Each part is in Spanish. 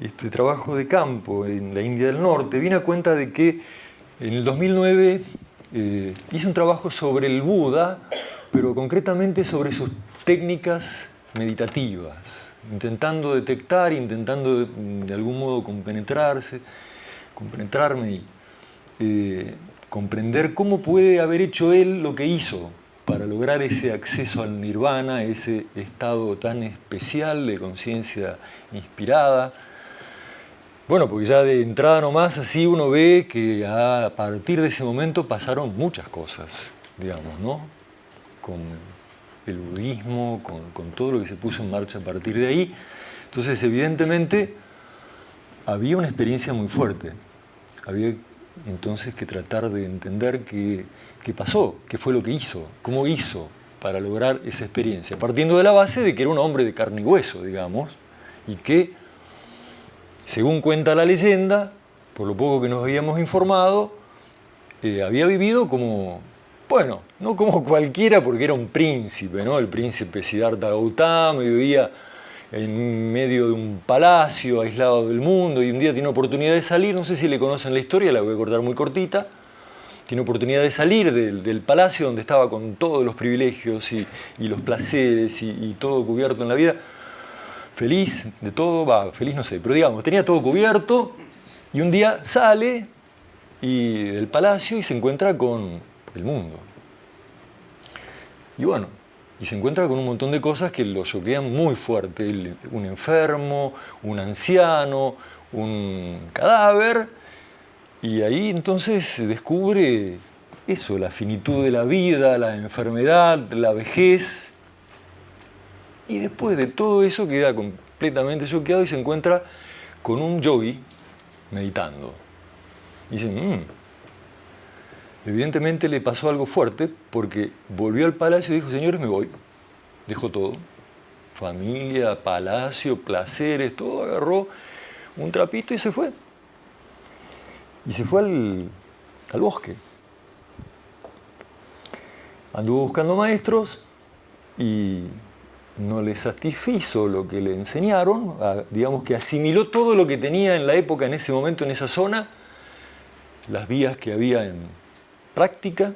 este trabajo de campo en la India del Norte, vine a cuenta de que en el 2009 hice un trabajo sobre el Buda, pero concretamente sobre sus técnicas meditativas, intentando detectar, intentando de algún modo compenetrarme y comprender cómo puede haber hecho él lo que hizo para lograr ese acceso al nirvana, ese estado tan especial de conciencia inspirada. Bueno, porque ya de entrada nomás así uno ve que a partir de ese momento pasaron muchas cosas, digamos, ¿no? Con el budismo, con todo lo que se puso en marcha a partir de ahí. Entonces, evidentemente, había una experiencia muy fuerte. Había entonces que tratar de entender qué pasó, qué fue lo que hizo, cómo hizo para lograr esa experiencia, partiendo de la base de que era un hombre de carne y hueso, digamos, y que, según cuenta la leyenda, por lo poco que nos habíamos informado, había vivido como, bueno, no como cualquiera porque era un príncipe, ¿no? El príncipe Siddhartha Gautama, vivía en medio de un palacio, aislado del mundo, y un día tiene oportunidad de salir, no sé si le conocen la historia, la voy a cortar muy cortita, tiene oportunidad de salir del palacio donde estaba con todos los privilegios y los placeres y todo cubierto en la vida, feliz de todo, feliz no sé, pero digamos, tenía todo cubierto, y un día sale del palacio y se encuentra con el mundo. Y bueno, y se encuentra con un montón de cosas que lo choquean muy fuerte. Un enfermo, un anciano, un cadáver. Y ahí entonces se descubre eso, la finitud de la vida, la enfermedad, la vejez. Y después de todo eso queda completamente choqueado y se encuentra con un yogi meditando. Y dice, evidentemente le pasó algo fuerte porque volvió al palacio y dijo, señores, me voy. Dejó todo, familia, palacio, placeres, todo, agarró un trapito y se fue. Y se fue al bosque. Anduvo buscando maestros y no le satisfizo lo que le enseñaron, digamos que asimiló todo lo que tenía en la época, en ese momento, en esa zona, las vías que había en práctica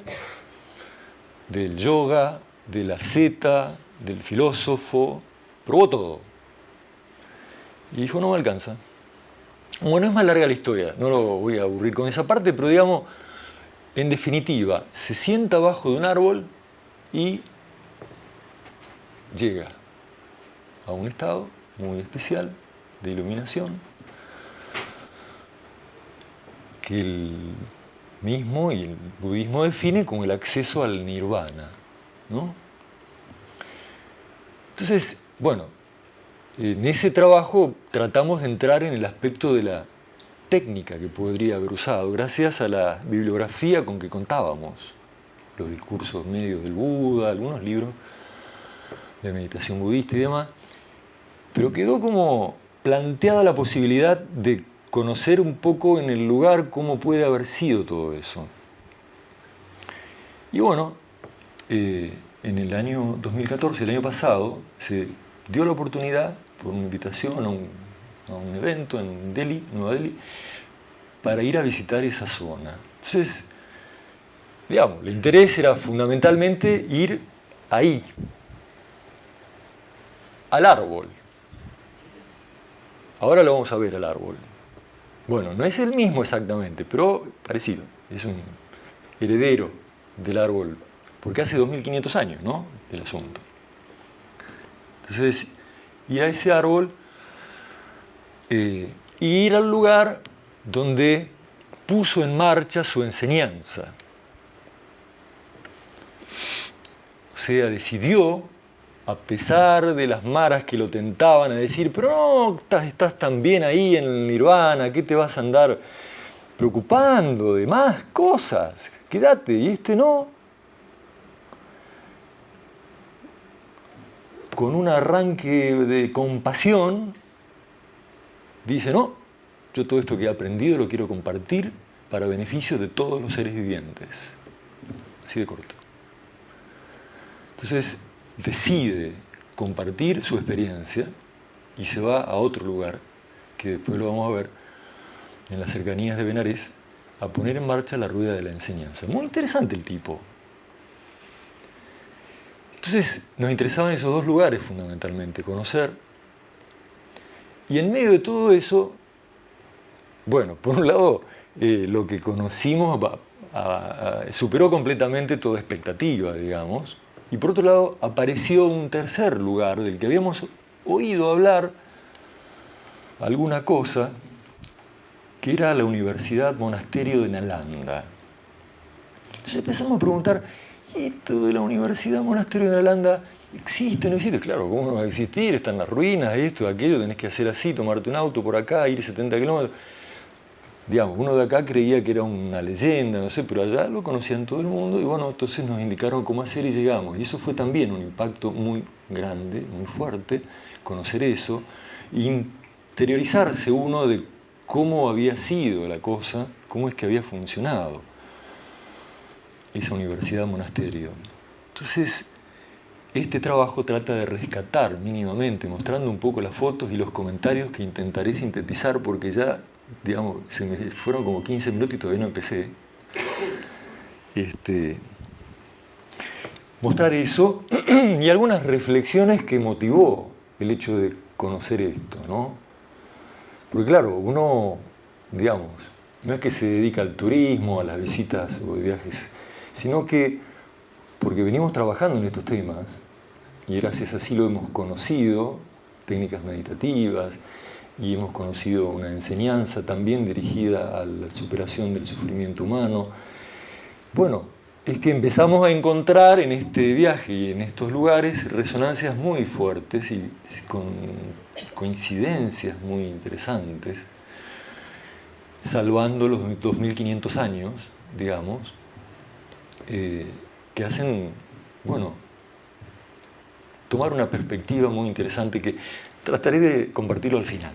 del yoga, de la zeta, del filósofo, probó todo. Y dijo, no me alcanza. Bueno, es más larga la historia, no lo voy a aburrir con esa parte, pero digamos, en definitiva, se sienta abajo de un árbol y llega a un estado muy especial de iluminación que el mismo y el budismo define como el acceso al nirvana, ¿no? Entonces, bueno, en ese trabajo tratamos de entrar en el aspecto de la técnica que podría haber usado, gracias a la bibliografía con que contábamos, los discursos medios del Buda, algunos libros de meditación budista y demás, pero quedó como planteada la posibilidad de conocer un poco en el lugar cómo puede haber sido todo eso. Y bueno, en el año 2014, el año pasado, se dio la oportunidad, por una invitación a un evento en Delhi, Nueva Delhi, para ir a visitar esa zona. Entonces, digamos, el interés era fundamentalmente ir ahí, al árbol. Ahora lo vamos a ver al árbol. Bueno, no es el mismo exactamente, pero parecido. Es un heredero del árbol, porque hace 2500 años, ¿no?, el asunto. Entonces, ir a ese árbol y ir al lugar donde puso en marcha su enseñanza. O sea, decidió, a pesar de las maras que lo tentaban a decir, pero no, estás tan bien ahí en el nirvana, ¿qué te vas a andar preocupando de más cosas? Quédate, y este no. Con un arranque de compasión, dice, no, yo todo esto que he aprendido lo quiero compartir para beneficio de todos los seres vivientes. Así de corto. Entonces, decide compartir su experiencia y se va a otro lugar que después lo vamos a ver, en las cercanías de Benarés, a poner en marcha la rueda de la enseñanza. Muy interesante el tipo. Entonces nos interesaban esos dos lugares fundamentalmente, conocer. Y en medio de todo eso, bueno, por un lado, lo que conocimos superó completamente toda expectativa, digamos. Y por otro lado, apareció un tercer lugar del que habíamos oído hablar alguna cosa, que era la Universidad Monasterio de Nalanda. Entonces empezamos a preguntar, ¿esto de la Universidad Monasterio de Nalanda existe o no existe? Claro, ¿cómo no va a existir? Están las ruinas, esto, aquello, tenés que hacer así, tomarte un auto por acá, ir 70 kilómetros. Digamos, uno de acá creía que era una leyenda, no sé, pero allá lo conocían todo el mundo y bueno, entonces nos indicaron cómo hacer y llegamos. Y eso fue también un impacto muy grande, muy fuerte, conocer eso, interiorizarse uno de cómo había sido la cosa, cómo es que había funcionado esa universidad monasterio. Entonces, este trabajo trata de rescatar mínimamente, mostrando un poco las fotos y los comentarios que intentaré sintetizar porque ya, digamos, se me fueron como 15 minutos y todavía no empecé. Mostrar eso y algunas reflexiones que motivó el hecho de conocer esto, ¿no? Porque claro, uno, digamos, no es que se dedica al turismo, a las visitas o de viajes, sino que porque venimos trabajando en estos temas y gracias a así lo hemos conocido, técnicas meditativas, y hemos conocido una enseñanza también dirigida a la superación del sufrimiento humano. Bueno, es que empezamos a encontrar en este viaje y en estos lugares resonancias muy fuertes y con coincidencias muy interesantes, salvando los 2500 años, digamos, que hacen, bueno, tomar una perspectiva muy interesante que trataré de compartirlo al final.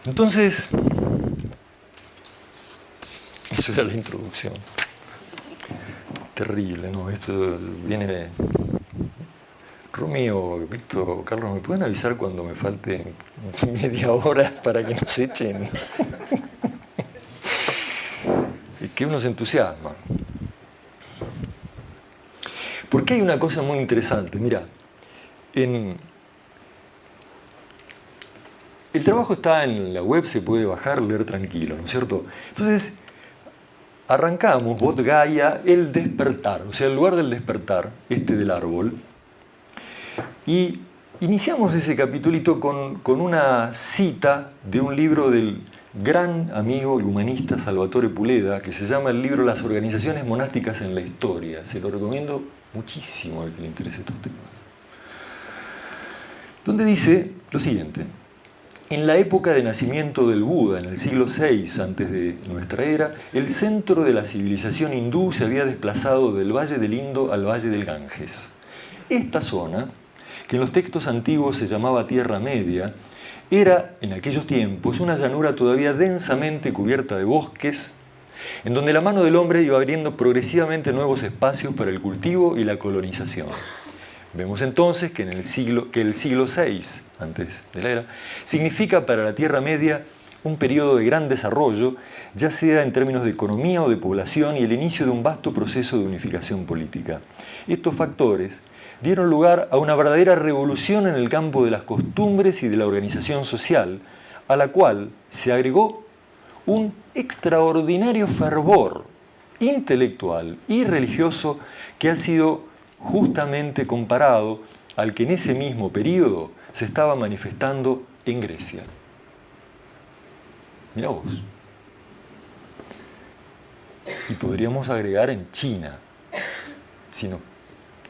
Entonces, eso era la introducción. Terrible, ¿no? Esto viene de... Romeo, Víctor, Carlos, ¿me pueden avisar cuando me falte media hora para que nos echen? Es que uno se entusiasma. Porque hay una cosa muy interesante, mira, el trabajo está en la web, se puede bajar, leer tranquilo, ¿no es cierto? Entonces, arrancamos, Bodh Gaya, el despertar, o sea, el lugar del despertar, del árbol, y iniciamos ese capitulito con una cita de un libro del gran amigo y humanista Salvatore Puleda, que se llama el libro Las organizaciones monásticas en la historia. Se lo recomiendo muchísimo al que le interese estos temas. Donde dice lo siguiente: en la época de nacimiento del Buda, en el siglo VI antes de nuestra era, el centro de la civilización hindú se había desplazado del Valle del Indo al Valle del Ganges. Esta zona, que en los textos antiguos se llamaba Tierra Media, era, en aquellos tiempos, una llanura todavía densamente cubierta de bosques, en donde la mano del hombre iba abriendo progresivamente nuevos espacios para el cultivo y la colonización. Vemos entonces que el siglo VI, antes de la era, significa para la Tierra Media un periodo de gran desarrollo, ya sea en términos de economía o de población, y el inicio de un vasto proceso de unificación política. Estos factores dieron lugar a una verdadera revolución en el campo de las costumbres y de la organización social, a la cual se agregó un extraordinario fervor intelectual y religioso que ha sido justamente comparado al que en ese mismo periodo se estaba manifestando en Grecia. Mirá vos. Y podríamos agregar en China, si nos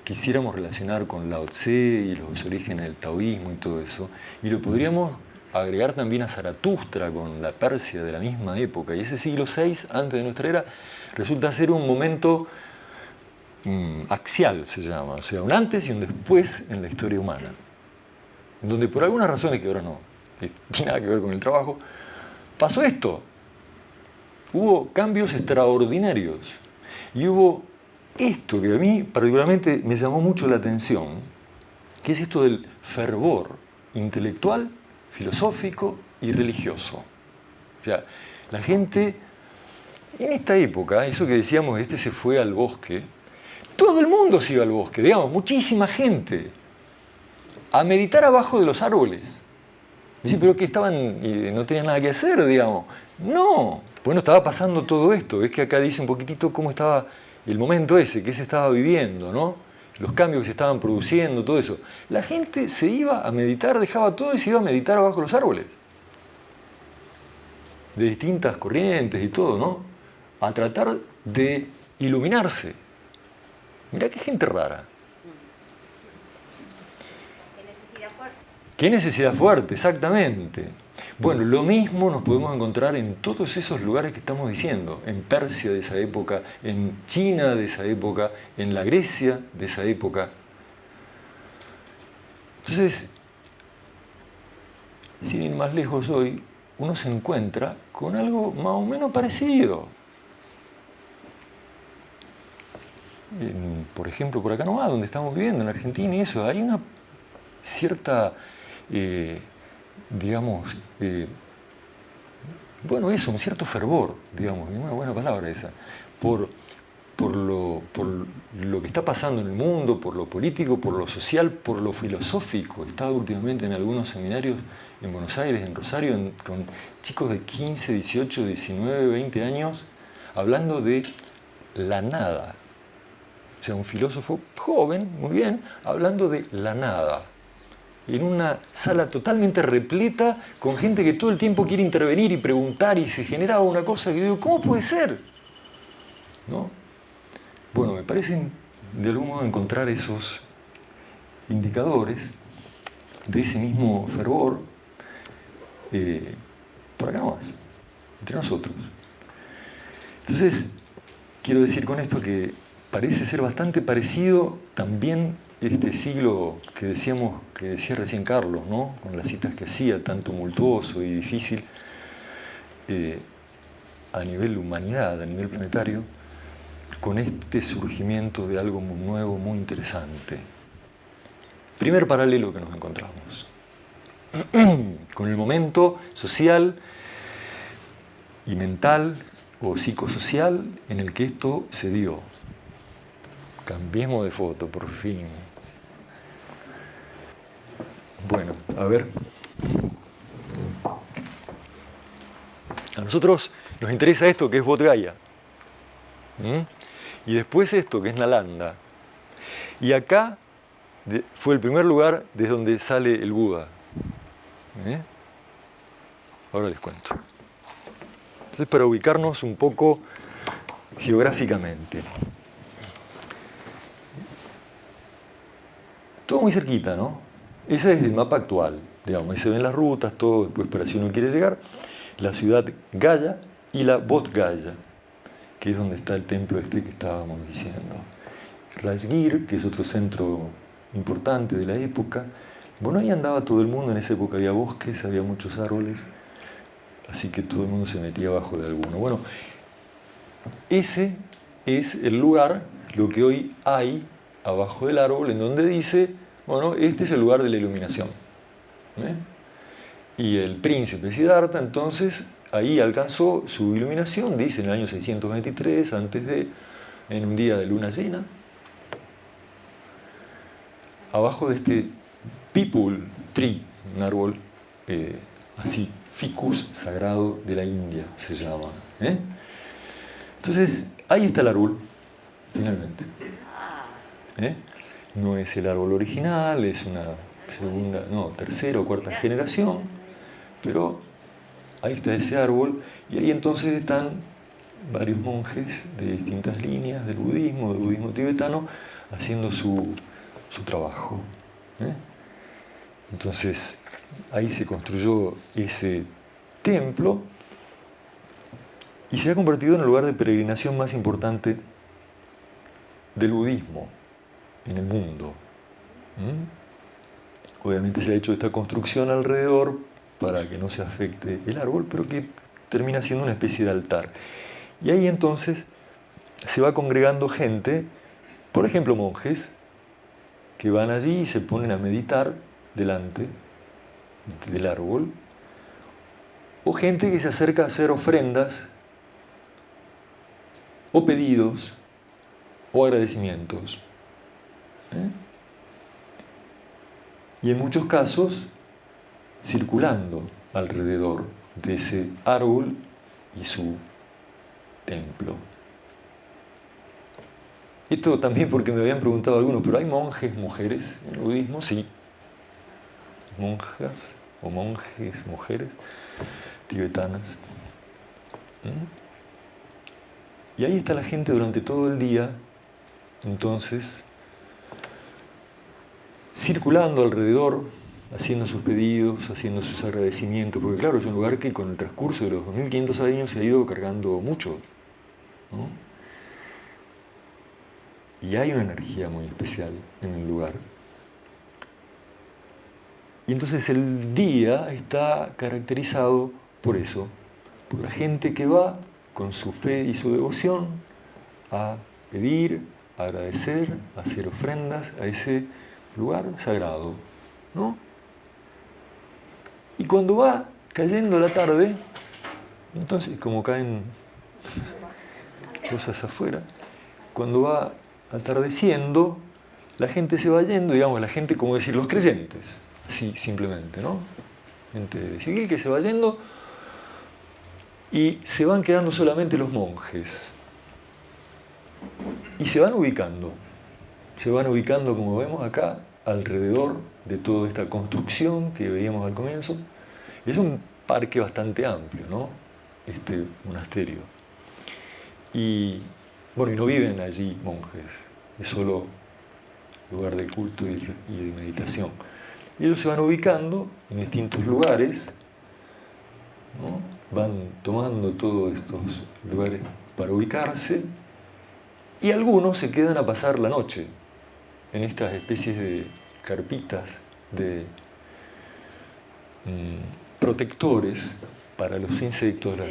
quisiéramos relacionar con Lao Tse y los orígenes del taoísmo y todo eso, y lo podríamos agregar también a Zaratustra con la Persia de la misma época. Y ese siglo VI antes de nuestra era resulta ser un momento axial, se llama, o sea, un antes y un después en la historia humana, donde por algunas razones que ahora no tiene nada que ver con el trabajo, pasó esto. Hubo cambios extraordinarios y hubo esto que a mí particularmente me llamó mucho la atención, que es esto del fervor intelectual filosófico y religioso. O sea, la gente, en esta época, eso que decíamos, este se fue al bosque, todo el mundo se iba al bosque, digamos, muchísima gente, a meditar abajo de los árboles. Dicen, pero que estaban, no tenían nada que hacer, digamos. No, bueno, estaba pasando todo esto. Ves que acá dice un poquitito cómo estaba el momento ese, que se estaba viviendo, ¿no? Los cambios que se estaban produciendo, todo eso. La gente se iba a meditar, dejaba todo y se iba a meditar abajo de los árboles. De distintas corrientes y todo, ¿no? A tratar de iluminarse. Mirá qué gente rara. Qué necesidad fuerte. Qué necesidad fuerte, exactamente. Bueno, lo mismo nos podemos encontrar en todos esos lugares que estamos diciendo, en Persia de esa época, en China de esa época, en la Grecia de esa época. Entonces, sin ir más lejos hoy, uno se encuentra con algo más o menos parecido. Por ejemplo, por acá nomás, donde estamos viviendo, en Argentina y eso, hay una cierta, digamos, bueno, eso, un cierto fervor, digamos, una buena palabra esa, por lo que está pasando en el mundo, por lo político, por lo social, por lo filosófico. He estado últimamente en algunos seminarios en Buenos Aires, en Rosario, con chicos de 15, 18, 19, 20 años, hablando de la nada. O sea, un filósofo joven, muy bien, hablando de la nada. En una sala totalmente repleta, con gente que todo el tiempo quiere intervenir y preguntar, y se generaba una cosa que yo digo, ¿cómo puede ser? ¿No? Bueno, me parece de algún modo encontrar esos indicadores de ese mismo fervor por acá nomás, entre nosotros. Entonces, quiero decir con esto que parece ser bastante parecido también este siglo que decíamos, que decía recién Carlos, ¿no? Con las citas que hacía, tan tumultuoso y difícil a nivel humanidad, a nivel planetario, con este surgimiento de algo muy nuevo, muy interesante. Primer paralelo que nos encontramos con el momento social y mental o psicosocial en el que esto se dio. Cambiemos de foto, por fin. Bueno, a ver. A nosotros nos interesa esto que es Bodh Gaya. Y después esto que es Nalanda. Y acá fue el primer lugar desde donde sale el Buda. Ahora les cuento. Entonces, para ubicarnos un poco geográficamente. Todo muy cerquita, ¿no? Ese es el mapa actual, digamos, ahí se ven las rutas, todo, después para si uno quiere llegar, la ciudad Gaya y la Bodh Gaya, que es donde está el templo este que estábamos diciendo. Rajgir, que es otro centro importante de la época. Bueno, ahí andaba todo el mundo, en esa época había bosques, había muchos árboles, así que todo el mundo se metía abajo de alguno. Bueno, ese es el lugar, lo que hoy hay abajo del árbol, en donde dice, bueno, este es el lugar de la iluminación. Y el príncipe Siddhartha, entonces, ahí alcanzó su iluminación, dice, en el año 623, en un día de luna llena, abajo de este Pipul Tree, un árbol así, ficus sagrado de la India se llama. Entonces, ahí está el árbol, finalmente. No es el árbol original, es una tercera o cuarta generación, pero ahí está ese árbol, y ahí entonces están varios monjes de distintas líneas del budismo tibetano, haciendo su trabajo. Entonces, ahí se construyó ese templo y se ha convertido en el lugar de peregrinación más importante del budismo en el mundo. Obviamente se ha hecho esta construcción alrededor para que no se afecte el árbol, pero que termina siendo una especie de altar. Y ahí entonces se va congregando gente, por ejemplo monjes, que van allí y se ponen a meditar delante del árbol, o gente que se acerca a hacer ofrendas, o pedidos, o agradecimientos. Y en muchos casos, circulando alrededor de ese árbol y su templo. Esto también porque me habían preguntado algunos, ¿pero hay monjes, mujeres en el budismo? Sí. Monjas o monjes, mujeres tibetanas. Y ahí está la gente durante todo el día, entonces, circulando alrededor, haciendo sus pedidos, haciendo sus agradecimientos, porque claro, es un lugar que con el transcurso de los 2500 años se ha ido cargando mucho, ¿no? Y hay una energía muy especial en el lugar. Y entonces el día está caracterizado por eso, por la gente que va con su fe y su devoción a pedir, a agradecer, a hacer ofrendas a ese lugar sagrado, ¿no? Y cuando va cayendo la tarde, entonces, como caen cosas afuera, cuando va atardeciendo, la gente se va yendo, digamos, la gente, como decir, los creyentes, así simplemente, ¿no? Gente civil que se va yendo y se van quedando solamente los monjes. Y se van ubicando, como vemos acá, alrededor de toda esta construcción que veíamos al comienzo. Es un parque bastante amplio, ¿no? Este monasterio. Y bueno, y no viven allí monjes, es solo lugar de culto y de meditación. Y ellos se van ubicando en distintos lugares, ¿no? Van tomando todos estos lugares para ubicarse, y algunos se quedan a pasar la noche en estas especies de carpitas, de protectores para los insectos, los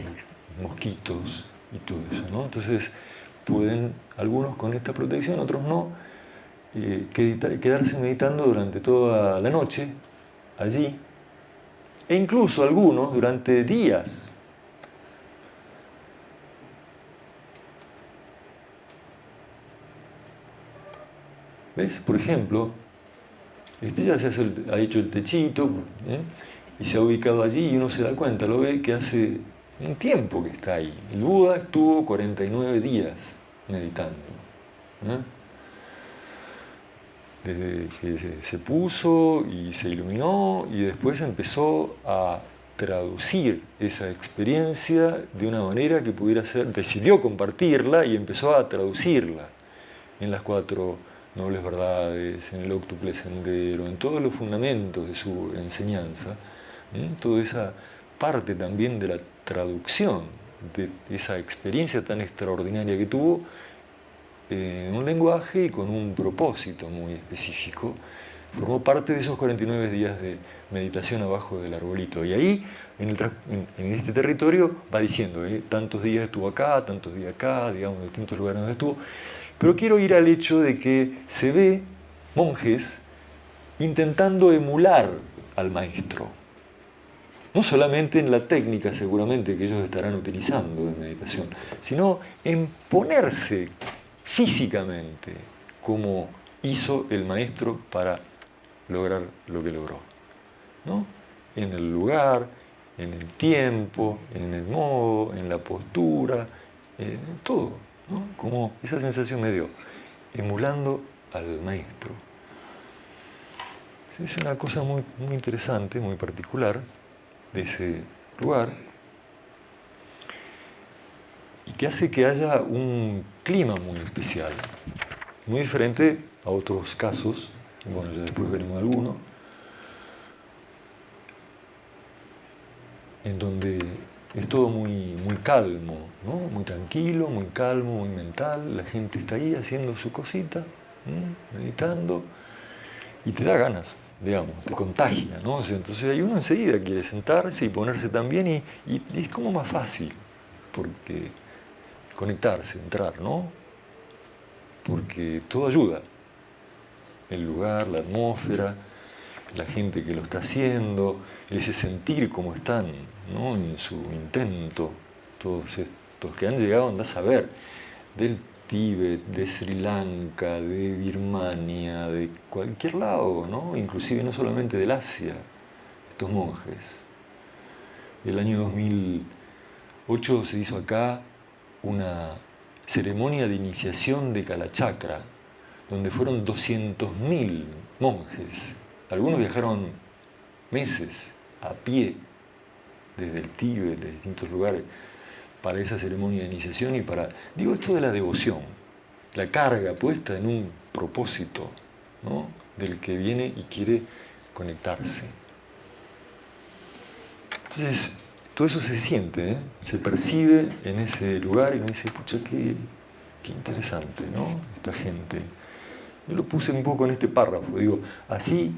mosquitos y todo eso, ¿no? Entonces pueden algunos con esta protección, otros no, quedarse meditando durante toda la noche allí, e incluso algunos durante días. ¿Ves? Por ejemplo, este ya ha hecho el techito, y se ha ubicado allí, y uno se da cuenta, lo ve que hace un tiempo que está ahí. El Buda estuvo 49 días meditando, desde que se puso y se iluminó, y después empezó a traducir esa experiencia de una manera que pudiera ser, decidió compartirla y empezó a traducirla en las 4 nobles verdades, en el óctuple sendero, en todos los fundamentos de su enseñanza, toda esa parte también de la traducción de esa experiencia tan extraordinaria que tuvo en un lenguaje y con un propósito muy específico, formó parte de esos 49 días de meditación abajo del arbolito. Y ahí, en este territorio, va diciendo, tantos días estuvo acá, tantos días acá, digamos, en distintos lugares donde estuvo. Pero quiero ir al hecho de que se ve monjes intentando emular al maestro. No solamente en la técnica, seguramente, que ellos estarán utilizando de meditación, sino en ponerse físicamente como hizo el maestro para lograr lo que logró, ¿no? En el lugar, en el tiempo, en el modo, en la postura, en todo, ¿no? Como esa sensación me dio, emulando al maestro. Es una cosa muy, muy interesante, muy particular de ese lugar, y que hace que haya un clima muy especial, muy diferente a otros casos. Bueno, ya después veremos alguno, en donde es todo muy, muy calmo, ¿no? Muy tranquilo, muy calmo, muy mental. La gente está ahí haciendo su cosita, meditando, y te da ganas, digamos, te contagia, ¿no? O sea, entonces hay uno enseguida quiere sentarse y ponerse también, y es como más fácil, porque conectarse, entrar, ¿no? Porque todo ayuda. El lugar, la atmósfera, la gente que lo está haciendo, ese sentir cómo están, ¿no?, en su intento, todos estos que han llegado, andás a ver, del Tíbet, de Sri Lanka, de Birmania, de cualquier lado, ¿no?, inclusive no solamente del Asia, estos monjes. El año 2008 se hizo acá una ceremonia de iniciación de Kalachakra, donde fueron 200.000 monjes. Algunos viajaron meses a pie desde el Tíbet, de distintos lugares, para esa ceremonia de iniciación y para, digo, esto de la devoción, la carga puesta en un propósito, ¿no?, del que viene y quiere conectarse. Entonces, todo eso se siente, se percibe en ese lugar y uno dice, pucha, qué interesante, ¿no?, esta gente. Yo lo puse un poco en este párrafo, digo, así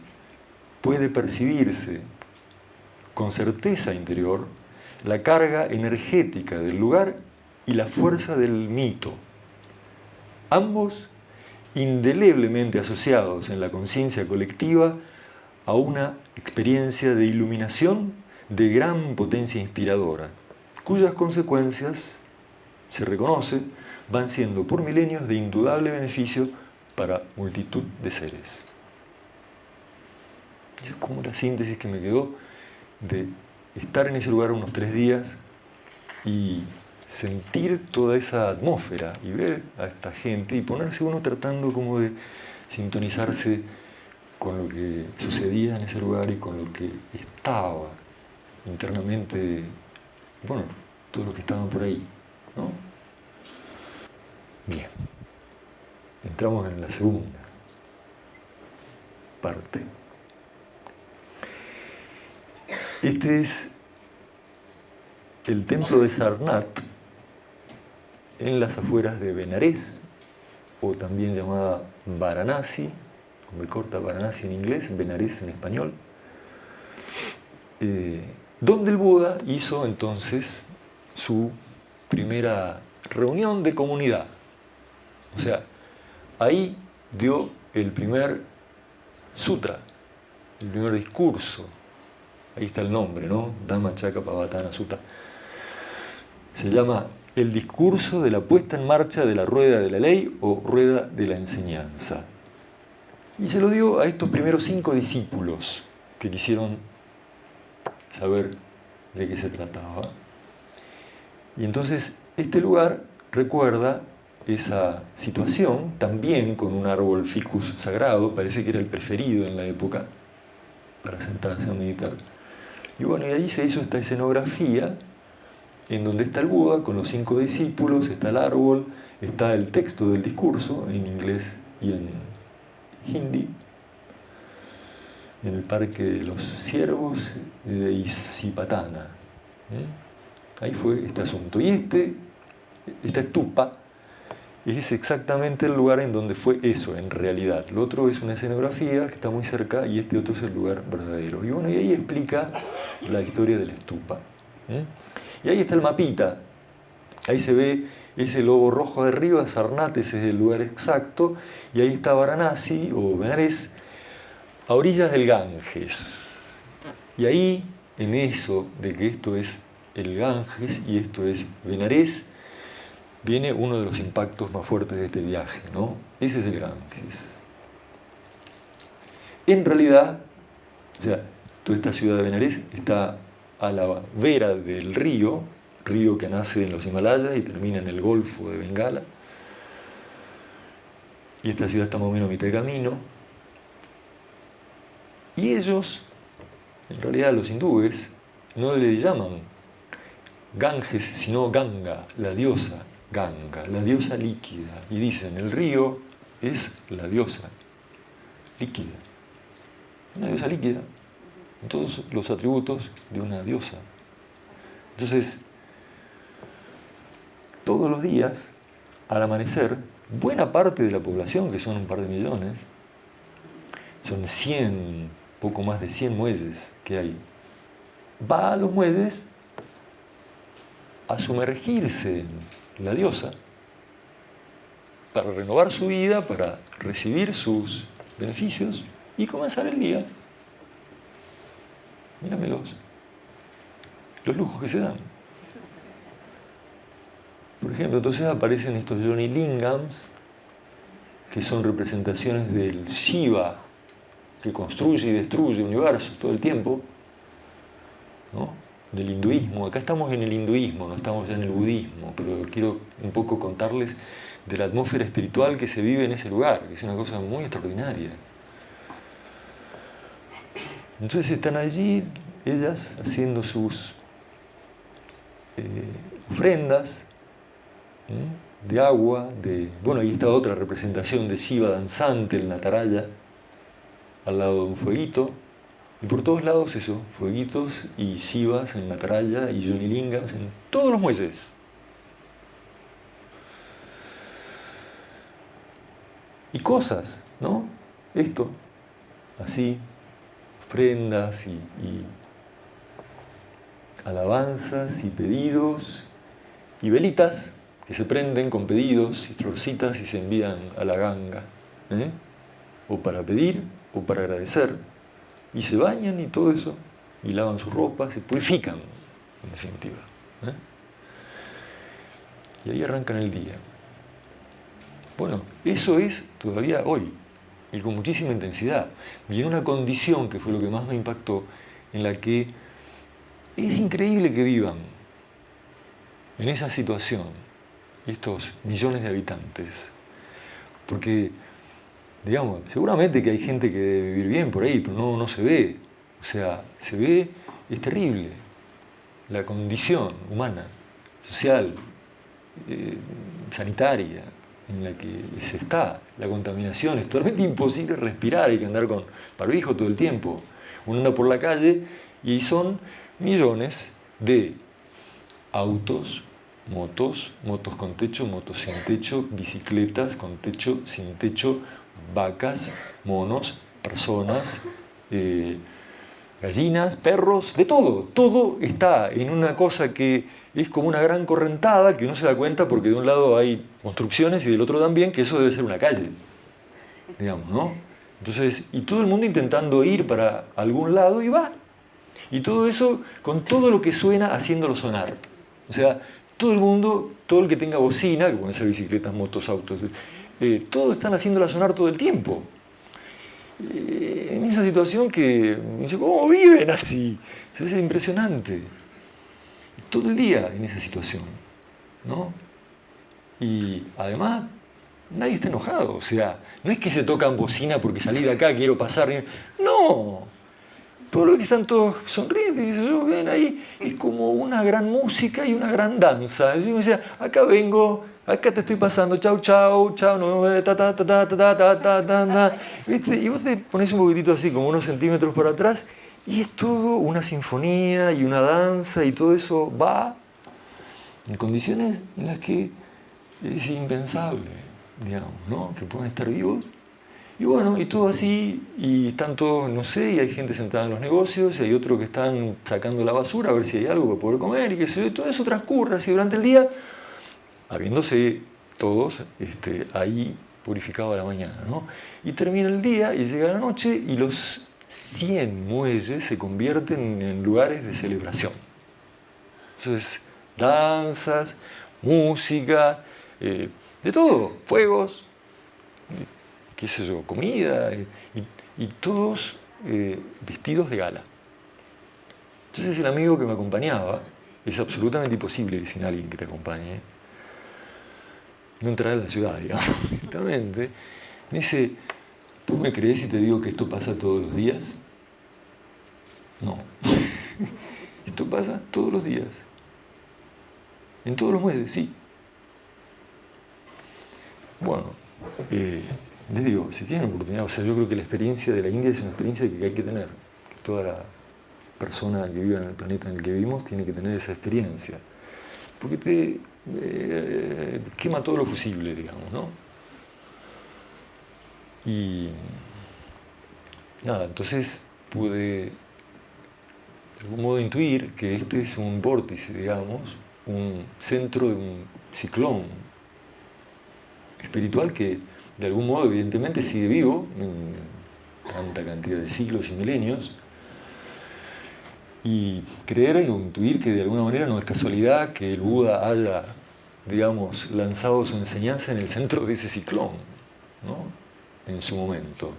puede percibirse con certeza interior la carga energética del lugar y la fuerza del mito, ambos indeleblemente asociados en la conciencia colectiva a una experiencia de iluminación de gran potencia inspiradora, cuyas consecuencias, se reconoce, van siendo por milenios de indudable beneficio para multitud de seres. Es como la síntesis que me quedó de estar en ese lugar unos 3 días y sentir toda esa atmósfera y ver a esta gente y ponerse uno tratando como de sintonizarse con lo que sucedía en ese lugar y con lo que estaba internamente, bueno, todos los que estaban por ahí, ¿no? Bien, entramos en la segunda parte. Este es el templo de Sarnath en las afueras de Benares, o también llamada Varanasi, como corta Varanasi en inglés, Benares en español, donde el Buda hizo entonces su primera reunión de comunidad. O sea, ahí dio el primer sutra, el primer discurso. Ahí está el nombre, ¿no? Dhammacakkappavattana Sutta. Se llama el discurso de la puesta en marcha de la rueda de la ley o rueda de la enseñanza. Y se lo dio a estos primeros 5 discípulos que quisieron saber de qué se trataba. Y entonces este lugar recuerda esa situación, también con un árbol ficus sagrado, parece que era el preferido en la época para sentarse a meditar. Y bueno, y ahí se hizo esta escenografía en donde está el Buda con los 5 discípulos, está el árbol, está el texto del discurso en inglés y en hindi, en el parque de los ciervos de Isipatana. Ahí fue este asunto. Y esta estupa es exactamente el lugar en donde fue eso, en realidad. Lo otro es una escenografía que está muy cerca y este otro es el lugar verdadero. Y bueno, y ahí explica la historia de la estupa. Y ahí está el mapita. Ahí se ve ese logo rojo de arriba, Sarnath, ese es el lugar exacto. Y ahí está Varanasi o Benares, a orillas del Ganges. Y ahí, en eso de que esto es el Ganges y esto es Benares, viene uno de los impactos más fuertes de este viaje, ¿no? Ese es el Ganges. En realidad, o sea, toda esta ciudad de Benares está a la vera del río que nace en los Himalayas y termina en el Golfo de Bengala. Y esta ciudad está más o menos a mitad de camino. Y ellos, en realidad los hindúes, no le llaman Ganges, sino Ganga, la diosa Ganga, la diosa líquida. Y dicen, el río es la diosa líquida. Una diosa líquida, en todos los atributos de una diosa. Entonces, todos los días, al amanecer, buena parte de la población, que son un par de millones, son 100, poco más de 100 muelles que hay, va a los muelles a sumergirse en la diosa para renovar su vida, para recibir sus beneficios y comenzar el día míramelos. Los lujos que se dan. Por ejemplo, entonces aparecen estos Johnny Lingams, que son representaciones del Shiva, que construye y destruye universos todo el tiempo, ¿no? Del hinduismo. Acá estamos en el hinduismo, no estamos ya en el budismo, pero quiero un poco contarles de la atmósfera espiritual que se vive en ese lugar, que es una cosa muy extraordinaria. Entonces están allí ellas haciendo sus ofrendas de agua, bueno, ahí está otra representación de Shiva danzante, el Nataraya, al lado de un fueguito, y por todos lados eso, fueguitos y Shivas en Nataraya y Johnny Lingams en todos los muelles. Y cosas, ¿no? Esto, así, ofrendas y alabanzas y pedidos y velitas que se prenden con pedidos y florcitas y se envían a la Ganga, o para pedir o para agradecer, y se bañan y todo eso, y lavan su ropa, se purifican, en definitiva. Y ahí arrancan el día. Bueno, eso es todavía hoy, y con muchísima intensidad, y en una condición que fue lo que más me impactó, en la que es increíble que vivan en esa situación estos millones de habitantes, porque, digamos, seguramente que hay gente que debe vivir bien por ahí, pero no se ve, o sea, se ve, es terrible, la condición humana, social, sanitaria, en la que se está, la contaminación, es totalmente imposible respirar, hay que andar con barbijo todo el tiempo, uno anda por la calle y son millones de autos, motos con techo, motos sin techo, bicicletas con techo, sin techo, vacas, monos, personas, gallinas, perros, de todo. Todo está en una cosa que es como una gran correntada que uno se da cuenta porque de un lado hay construcciones y del otro también, que eso debe ser una calle, digamos, ¿no? Entonces, y todo el mundo intentando ir para algún lado y va. Y todo eso con todo lo que suena haciéndolo sonar. O sea, todo el mundo, todo el que tenga bocina, que pueden ser bicicletas, motos, autos, todos están haciéndola sonar todo el tiempo. En esa situación que me dice, ¿cómo viven así? Es impresionante. Todo el día en esa situación, ¿no? Y además, nadie está enojado. O sea, no es que se tocan bocina porque salí de acá, quiero pasar. No. Todo lo que están todos sonrientes, ven ahí, es como una gran música y una gran danza. Yo me decía, acá vengo, acá te estoy pasando, chau, chau, chau, no, ta, ta, ta, ta, ta, ta, ta, ta, ta. ¿Viste? Y vos te pones un poquitito así, como unos centímetros para atrás, y es todo una sinfonía y una danza, y todo eso va en condiciones en las que es impensable, digamos, ¿no? Que puedan estar vivos. Y bueno, y todo así, y están todos, no sé, y hay gente sentada en los negocios, y hay otros que están sacando la basura a ver si hay algo para poder comer, y que se ve, todo eso transcurre así durante el día, habiéndose todos ahí purificado a la mañana, ¿no? Y termina el día, y llega la noche, y los 100 muelles se convierten en lugares de celebración. Entonces, danzas, música, de todo, fuegos, qué sé yo, comida, y todos vestidos de gala. Entonces el amigo que me acompañaba, es absolutamente imposible ir sin alguien que te acompañe, no entrar a la ciudad, digamos, directamente, me dice, ¿tú me crees si te digo que esto pasa todos los días? No. Esto pasa todos los días. En todos los meses, sí. Bueno, les digo, si tienen oportunidad, o sea, yo creo que la experiencia de la India es una experiencia que hay que tener, que toda la persona que vive en el planeta en el que vivimos tiene que tener esa experiencia, porque te quema todo lo fusible, digamos, ¿no? Y nada, entonces pude de algún modo intuir que este es un vórtice, digamos, un centro de un ciclón espiritual que de algún modo evidentemente sigue vivo en tanta cantidad de siglos y milenios, y creer o intuir que de alguna manera no es casualidad que el Buda haya, digamos, lanzado su enseñanza en el centro de ese ciclón, ¿no? En su momento.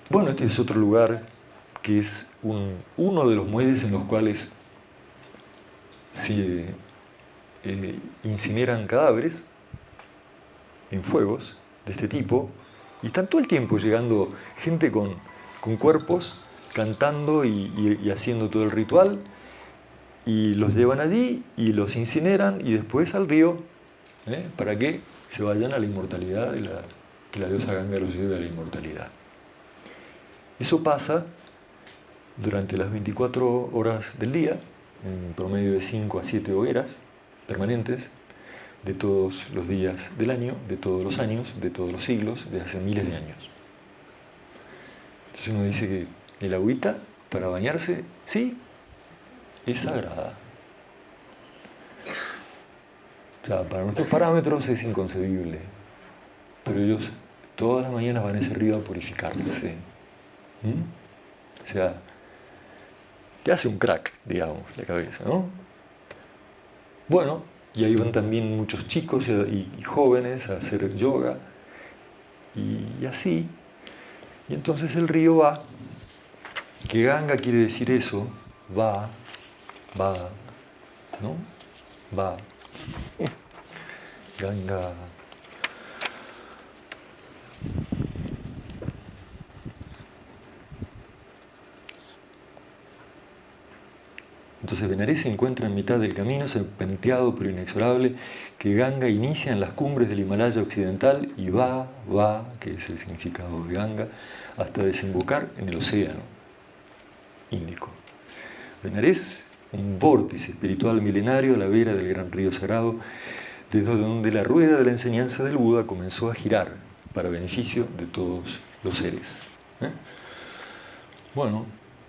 Bueno, este es otro lugar que es uno de los muelles en los cuales se incineran cadáveres en fuegos de este tipo, y están todo el tiempo llegando gente con cuerpos cantando y haciendo todo el ritual, y los llevan allí y los incineran y después al río, para que se vayan a la inmortalidad, que la diosa Ganga los lleve a la inmortalidad. Eso pasa durante las 24 horas del día, en promedio de 5 a 7 hogueras permanentes, de todos los días del año, de todos los años, de todos los siglos, de hace miles de años. Entonces uno dice que el agüita para bañarse, sí, es sagrada. O sea, para nuestros parámetros es inconcebible, pero ellos todas las mañanas van a ese río a purificarse. O sea, te hace un crack, digamos, la cabeza, ¿no? Bueno, y ahí van también muchos chicos y jóvenes a hacer yoga y así. Y entonces el río va, que Ganga quiere decir eso, va, ¿no? Va. Ganga. Entonces Benares se encuentra en mitad del camino serpenteado pero inexorable que Ganga inicia en las cumbres del Himalaya occidental y va, que es el significado de Ganga, hasta desembocar en el océano Índico. Benares, un vórtice espiritual milenario a la vera del gran río sagrado, desde donde la rueda de la enseñanza del Buda comenzó a girar para beneficio de todos los seres. Bueno,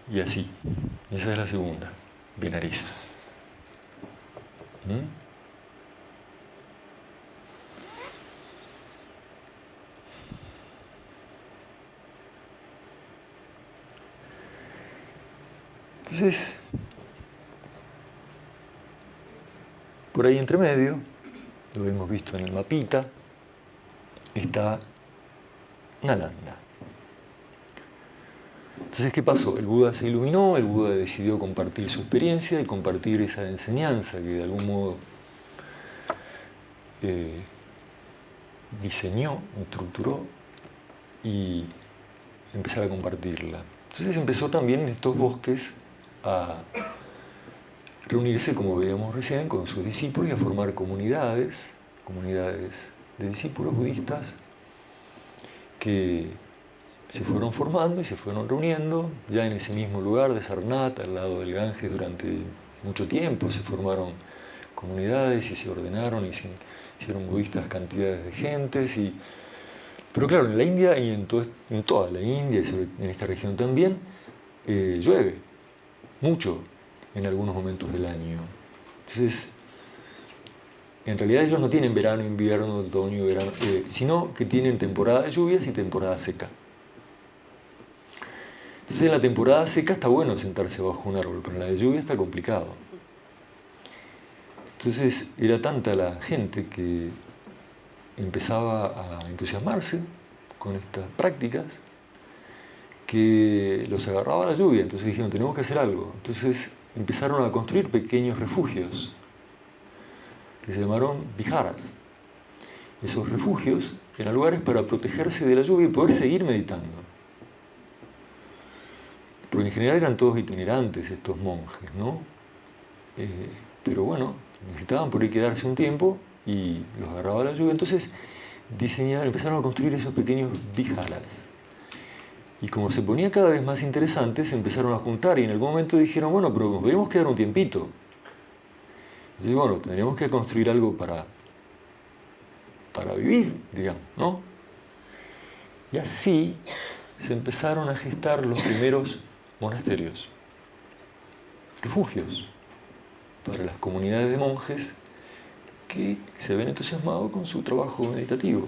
y así. Esa es la segunda. Benares. Entonces, por ahí entre medio, lo hemos visto en el mapita, está Nalanda. Entonces, ¿qué pasó? El Buda se iluminó, el Buda decidió compartir su experiencia y compartir esa enseñanza que de algún modo diseñó, estructuró y empezar a compartirla. Entonces empezó también en estos bosques a reunirse, como veíamos recién, con sus discípulos y a formar comunidades de discípulos budistas que se fueron formando y se fueron reuniendo ya en ese mismo lugar de Sarnath, al lado del Ganges, durante mucho tiempo. Se formaron comunidades y se ordenaron y se hicieron budistas cantidades de gentes. Pero claro, en la India y en toda la India y en esta región también, llueve mucho en algunos momentos del año. Entonces, en realidad ellos no tienen verano, invierno, otoño, verano, sino que tienen temporada de lluvias y temporada seca. Entonces en la temporada seca está bueno sentarse bajo un árbol, pero en la de lluvia está complicado. Entonces era tanta la gente que empezaba a entusiasmarse con estas prácticas que los agarraba la lluvia. Entonces dijeron, tenemos que hacer algo. Entonces empezaron a construir pequeños refugios que se llamaron viharas. Esos refugios eran lugares para protegerse de la lluvia y poder seguir meditando. Porque en general eran todos itinerantes estos monjes, ¿no? Pero bueno, necesitaban por ahí quedarse un tiempo y los agarraba la lluvia. Entonces empezaron a construir esos pequeños viharas. Y como se ponía cada vez más interesante, se empezaron a juntar y en algún momento dijeron, bueno, pero nos debemos quedar un tiempito. Entonces, bueno, tendríamos que construir algo para vivir, digamos, ¿no? Y así se empezaron a gestar los primeros monasterios, refugios para las comunidades de monjes que se ven entusiasmados con su trabajo meditativo.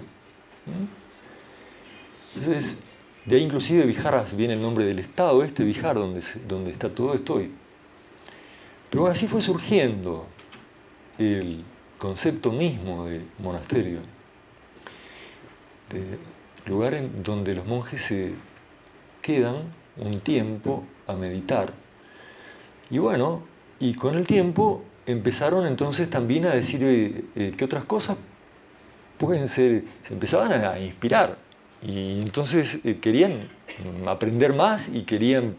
Entonces, De ahí inclusive Biharas viene el nombre del estado, Bihar, donde está todo esto hoy. Pero bueno, así fue surgiendo el concepto mismo de monasterio, de lugar en donde los monjes se quedan un tiempo a meditar. Y bueno, y con el tiempo empezaron entonces también a decir que otras cosas pueden ser, se empezaban a inspirar. Y entonces querían aprender más y querían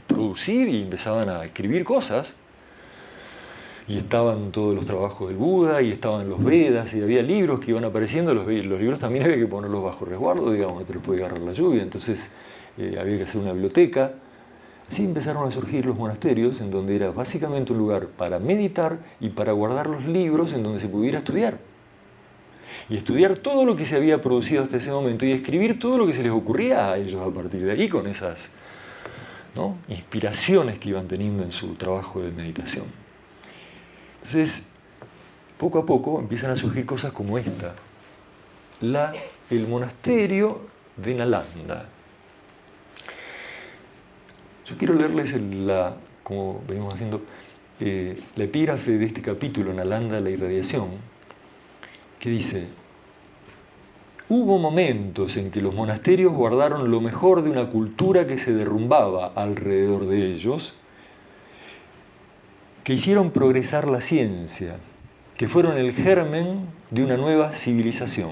producir y empezaban a escribir cosas. Y estaban todos los trabajos del Buda, y estaban los Vedas, y había libros que iban apareciendo. Los libros también había que ponerlos bajo resguardo, digamos, no te los podía agarrar la lluvia. Entonces había que hacer una biblioteca. Así empezaron a surgir los monasterios, en donde era básicamente un lugar para meditar y para guardar los libros en donde se pudiera estudiar. Y estudiar todo lo que se había producido hasta ese momento y escribir todo lo que se les ocurría a ellos a partir de ahí, con esas, ¿no?, inspiraciones que iban teniendo en su trabajo de meditación. Entonces, poco a poco empiezan a surgir cosas como esta. El monasterio de Nalanda. Yo quiero leerles, como venimos haciendo, la epígrafe de este capítulo, Nalanda, la irradiación, que dice: hubo momentos en que los monasterios guardaron lo mejor de una cultura que se derrumbaba alrededor de ellos, que hicieron progresar la ciencia, que fueron el germen de una nueva civilización,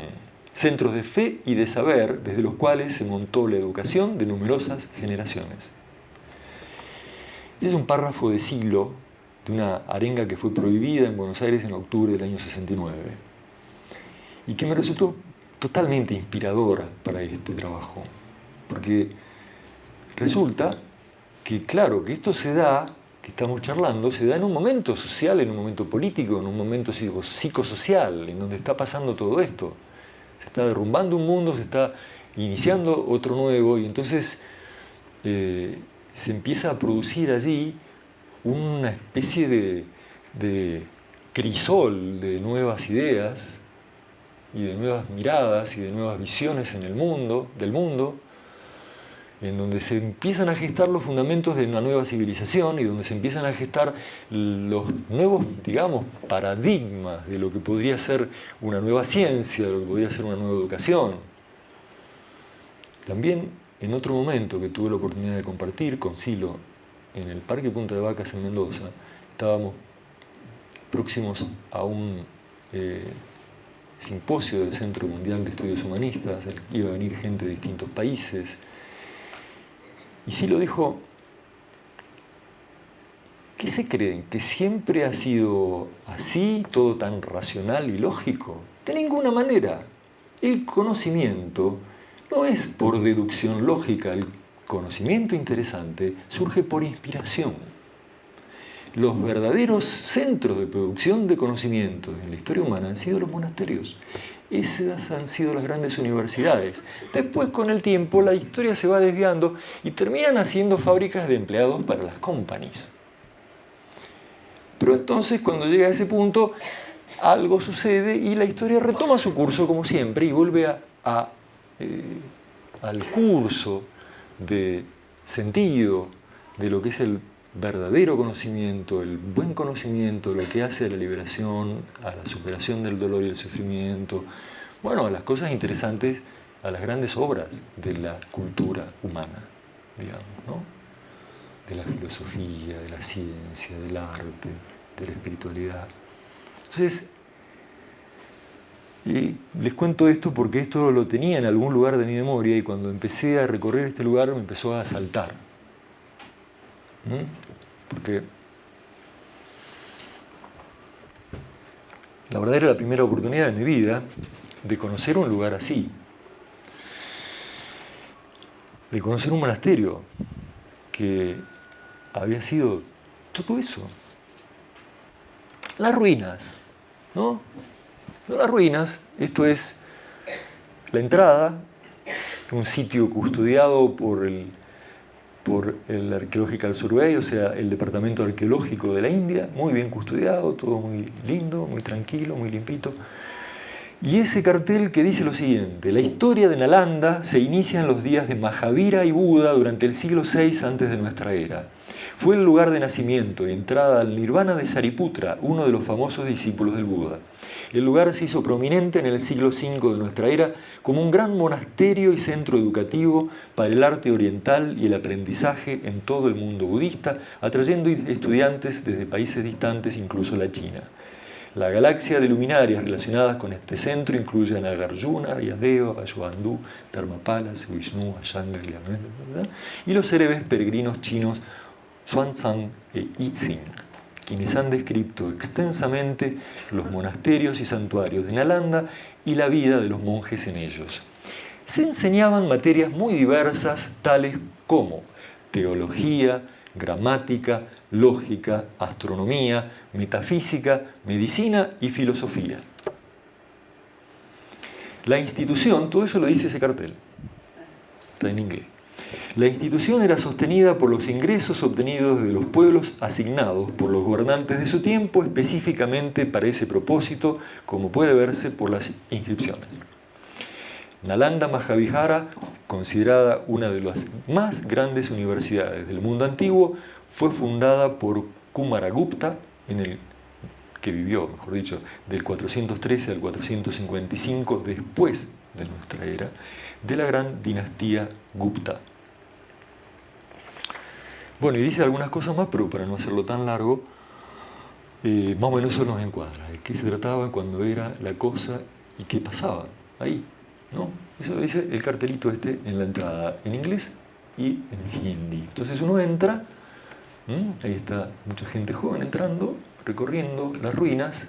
centros de fe y de saber desde los cuales se montó la educación de numerosas generaciones. Este es un párrafo de Silo, de una arenga que fue prohibida en Buenos Aires en octubre del año 69, y que me resultó totalmente inspiradora para este trabajo, porque resulta que, claro, que esto se da, que estamos charlando, se da en un momento social, en un momento político, en un momento psicosocial, en donde está pasando todo esto. Se está derrumbando un mundo, se está iniciando otro nuevo, y entonces se empieza a producir allí una especie de crisol de nuevas ideas y de nuevas miradas y de nuevas visiones en el mundo, del mundo, en donde se empiezan a gestar los fundamentos de una nueva civilización y donde se empiezan a gestar los nuevos, digamos, paradigmas de lo que podría ser una nueva ciencia, de lo que podría ser una nueva educación. También, en otro momento que tuve la oportunidad de compartir con Silo en el Parque Punta de Vacas en Mendoza, estábamos próximos a un simposio del Centro Mundial de Estudios Humanistas, iba a venir gente de distintos países, y Silo dijo: ¿qué se creen? ¿Que siempre ha sido así, todo tan racional y lógico? De ninguna manera. El conocimiento no es por deducción lógica, el conocimiento interesante surge por inspiración. Los verdaderos centros de producción de conocimiento en la historia humana han sido los monasterios. Esas han sido las grandes universidades. Después, con el tiempo, la historia se va desviando y terminan haciendo fábricas de empleados para las companies. Pero entonces, cuando llega a ese punto, algo sucede y la historia retoma su curso como siempre y vuelve al curso de sentido de lo que es el verdadero conocimiento, el buen conocimiento, lo que hace a la liberación, a la superación del dolor y el sufrimiento, bueno, a las cosas interesantes, a las grandes obras de la cultura humana, digamos, ¿no? De la filosofía, de la ciencia, del arte, de la espiritualidad. Entonces, les cuento esto porque esto lo tenía en algún lugar de mi memoria y cuando empecé a recorrer este lugar me empezó a asaltar. Porque la verdad era la primera oportunidad de mi vida de conocer un lugar así, de conocer un monasterio que había sido todo eso. Las ruinas, ¿no? Las ruinas, esto es la entrada, un sitio custodiado por el Archaeological Survey, o sea, el departamento arqueológico de la India, muy bien custodiado, todo muy lindo, muy tranquilo, muy limpito. Y ese cartel que dice lo siguiente: la historia de Nalanda se inicia en los días de Mahavira y Buda durante el siglo VI antes de nuestra era. Fue el lugar de nacimiento y entrada al nirvana de Sariputra, uno de los famosos discípulos del Buda. El lugar se hizo prominente en el siglo V de nuestra era como un gran monasterio y centro educativo para el arte oriental y el aprendizaje en todo el mundo budista, atrayendo estudiantes desde países distantes, incluso la China. La galaxia de luminarias relacionadas con este centro incluye a Nagarjuna, Riyadeva, Vajrayantu, Dharmapala, Vishnu, Ashtanga y los célebres peregrinos chinos Xuanzang e Yixing, quienes han descrito extensamente los monasterios y santuarios de Nalanda y la vida de los monjes en ellos. Se enseñaban materias muy diversas, tales como teología, gramática, lógica, astronomía, metafísica, medicina y filosofía. La institución, todo eso lo dice ese cartel, está en inglés. La institución era sostenida por los ingresos obtenidos de los pueblos asignados por los gobernantes de su tiempo específicamente para ese propósito, como puede verse por las inscripciones. Nalanda Mahavihara, considerada una de las más grandes universidades del mundo antiguo, fue fundada por Kumaragupta, que vivió, mejor dicho, del 413 al 455 después de nuestra era, de la gran dinastía Gupta. Bueno, y dice algunas cosas más, pero para no hacerlo tan largo, más o menos eso nos encuadra. ¿De qué se trataba, cuándo era la cosa y qué pasaba ahí? ¿No? Eso lo dice el cartelito este en la entrada, en inglés y en hindi. Entonces uno entra, ahí está mucha gente joven entrando, recorriendo las ruinas,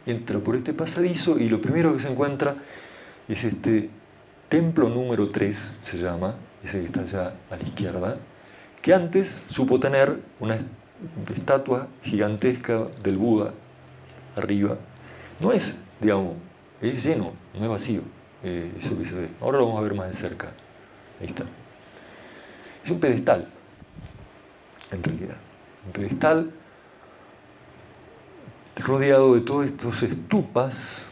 entra por este pasadizo y lo primero que se encuentra es este templo número 3, se llama, ese que está allá a la izquierda, que antes supo tener una estatua gigantesca del Buda arriba. No es, digamos, es lleno, no es vacío, eso que se ve. Ahora lo vamos a ver más de cerca. Ahí está. Es un pedestal, en realidad. Un pedestal rodeado de todos estos estupas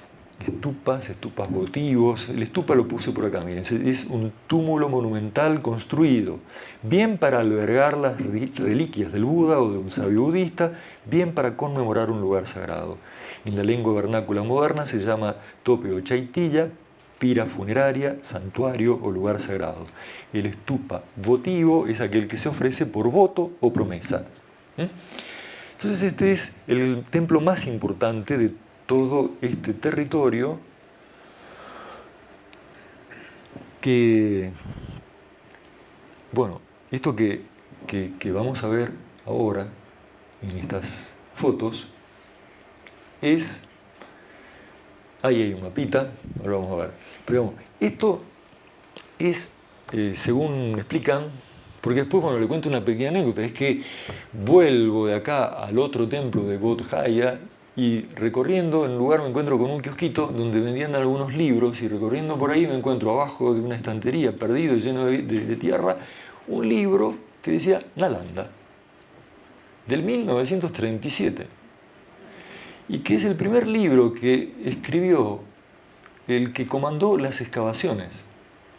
votivos. El estupa lo puse por acá, miren, es un túmulo monumental construido bien para albergar las reliquias del Buda o de un sabio budista, bien para conmemorar un lugar sagrado. En la lengua vernácula moderna se llama tope o chaitilla, pira funeraria, santuario o lugar sagrado. El estupa votivo es aquel que se ofrece por voto o promesa. Entonces este es el templo más importante de todo este territorio que, bueno, esto que vamos a ver ahora en estas fotos es, ahí hay un mapita, ahora vamos a ver, pero digamos, esto es, según me explican, porque después cuando le cuento una pequeña anécdota, es que vuelvo de acá al otro templo de Bodh Gaya y recorriendo en el lugar me encuentro con un kiosquito donde vendían algunos libros y recorriendo por ahí me encuentro abajo de una estantería perdido, lleno de tierra, un libro que decía Nalanda, del 1937, y que es el primer libro que escribió el que comandó las excavaciones,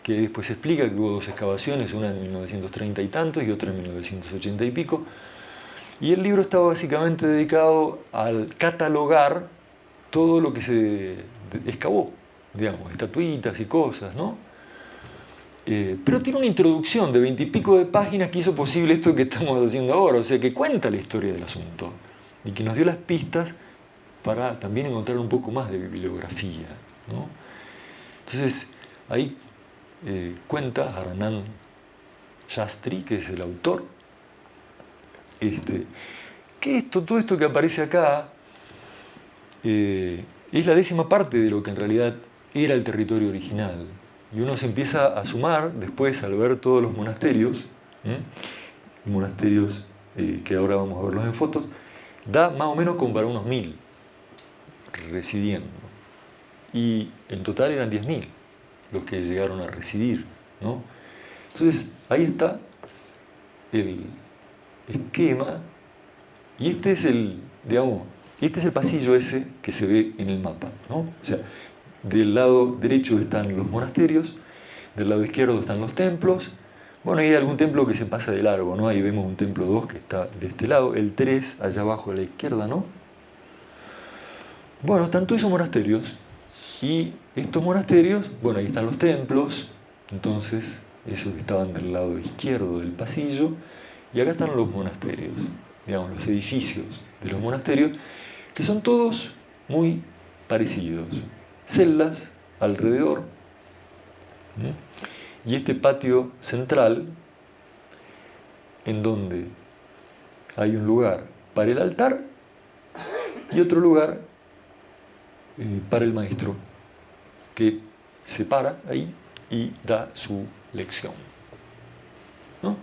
que después explica que hubo dos excavaciones, una en 1930 y tantos y otra en 1980 y pico, y el libro estaba básicamente dedicado al catalogar todo lo que se excavó, digamos, estatuitas y cosas, ¿no? Pero tiene una introducción de 20 y pico de páginas que hizo posible esto que estamos haciendo ahora, o sea, que cuenta la historia del asunto y que nos dio las pistas para también encontrar un poco más de bibliografía, ¿no? Entonces, ahí cuenta Haranand Shastri, que es el autor, que todo esto que aparece acá es la 10ª parte de lo que en realidad era el territorio original. Y uno se empieza a sumar después al ver todos los monasterios, monasterios que ahora vamos a verlos en fotos, da más o menos como para unos 1000 residiendo. Y en total eran 10.000 los que llegaron a residir, ¿no? Entonces, ahí está el esquema, y este es el pasillo ese que se ve en el mapa, ¿no? O sea, del lado derecho están los monasterios, del lado izquierdo están los templos. Bueno, y hay algún templo que se pasa de largo, ¿no? Ahí vemos un templo 2 que está de este lado, el 3 allá abajo a la izquierda, ¿no? Bueno, están todos esos monasterios. Y estos monasterios, bueno, ahí están los templos, entonces esos estaban del lado izquierdo del pasillo, y acá están los monasterios, digamos, los edificios de los monasterios, que son todos muy parecidos. Celdas alrededor, y este patio central, en donde hay un lugar para el altar y otro lugar para el maestro, que se para ahí y da su lección, ¿no?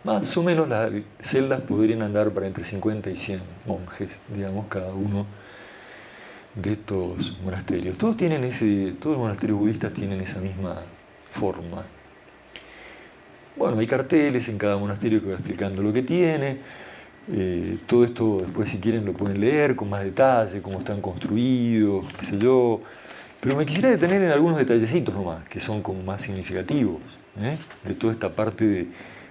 Más o menos las celdas podrían andar para entre 50 y 100 monjes, digamos, cada uno de estos monasterios. Todos los monasterios budistas tienen esa misma forma. Bueno, hay carteles en cada monasterio que va explicando lo que tiene. Todo esto después, si quieren, lo pueden leer con más detalle, cómo están construidos, qué sé yo. Pero me quisiera detener en algunos detallecitos nomás, que son como más significativos, de toda esta parte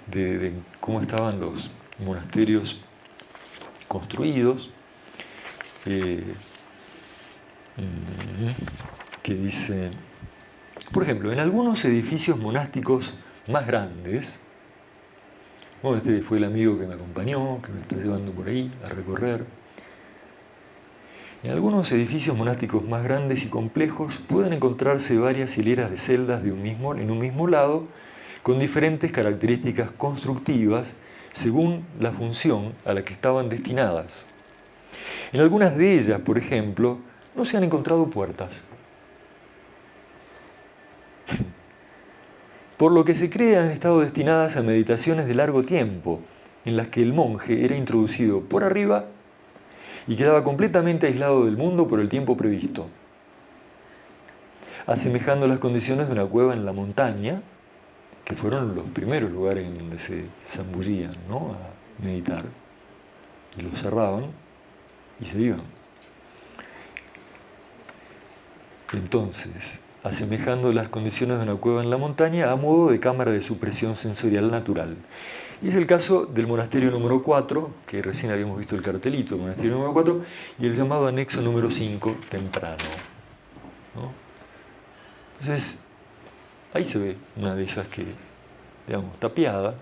de cómo estaban los monasterios construidos. Que dice, por ejemplo, en algunos edificios monásticos más grandes, bueno, este fue el amigo que me acompañó, que me está llevando por ahí a recorrer. En algunos edificios monásticos más grandes y complejos pueden encontrarse varias hileras de celdas en un mismo lado, con diferentes características constructivas según la función a la que estaban destinadas. En algunas de ellas, por ejemplo, no se han encontrado puertas, por lo que se cree han estado destinadas a meditaciones de largo tiempo, en las que el monje era introducido por arriba y quedaba completamente aislado del mundo por el tiempo previsto, asemejando las condiciones de una cueva en la montaña, que fueron los primeros lugares en donde se zambullían, ¿no?, a meditar, y lo cerraban y se iban. Entonces, asemejando las condiciones de una cueva en la montaña a modo de cámara de supresión sensorial natural. Y es el caso del monasterio número 4, que recién habíamos visto el cartelito, el monasterio número 4, y el llamado anexo número 5, temprano, ¿no? Entonces, ahí se ve una de esas que, digamos, tapiada,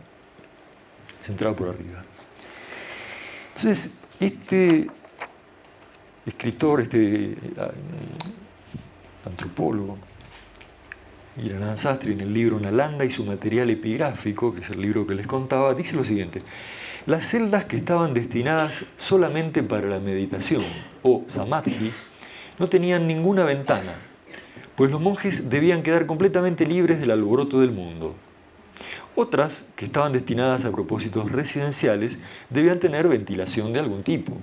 centrada por arriba. Entonces, este escritor, antropólogo, Hiranand Sastry, en el libro Nalanda y su material epigráfico, que es el libro que les contaba, dice lo siguiente: las celdas que estaban destinadas solamente para la meditación, o samadhi, no tenían ninguna ventana, pues los monjes debían quedar completamente libres del alboroto del mundo. Otras, que estaban destinadas a propósitos residenciales, debían tener ventilación de algún tipo.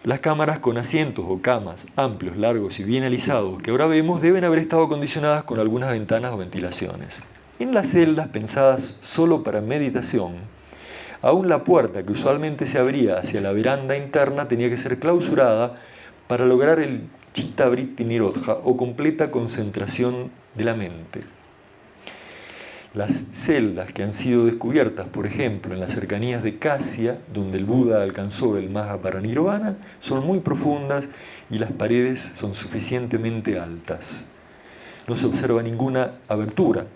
Las cámaras con asientos o camas amplios, largos y bien alisados que ahora vemos deben haber estado acondicionadas con algunas ventanas o ventilaciones. En las celdas pensadas solo para meditación, aún la puerta que usualmente se abría hacia la veranda interna tenía que ser clausurada para lograr el Chitta Vritti Nirodha, o completa concentración de la mente. Las celdas que han sido descubiertas, por ejemplo, en las cercanías de Kasia, donde el Buda alcanzó el Mahaparinirvana, son muy profundas y las paredes son suficientemente altas. No se observa ninguna abertura,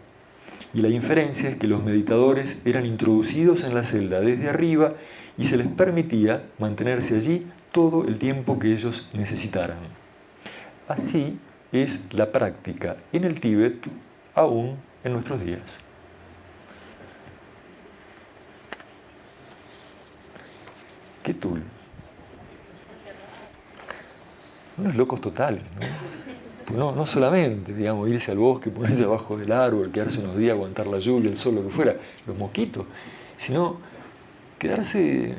y la inferencia es que los meditadores eran introducidos en la celda desde arriba y se les permitía mantenerse allí todo el tiempo que ellos necesitaran. Así es la práctica en el Tíbet aún en nuestros días. ¿Qué tul? Unos locos totales, ¿no? No solamente, digamos, irse al bosque, ponerse abajo del árbol, quedarse unos días, aguantar la lluvia, el sol, lo que fuera, los mosquitos, sino quedarse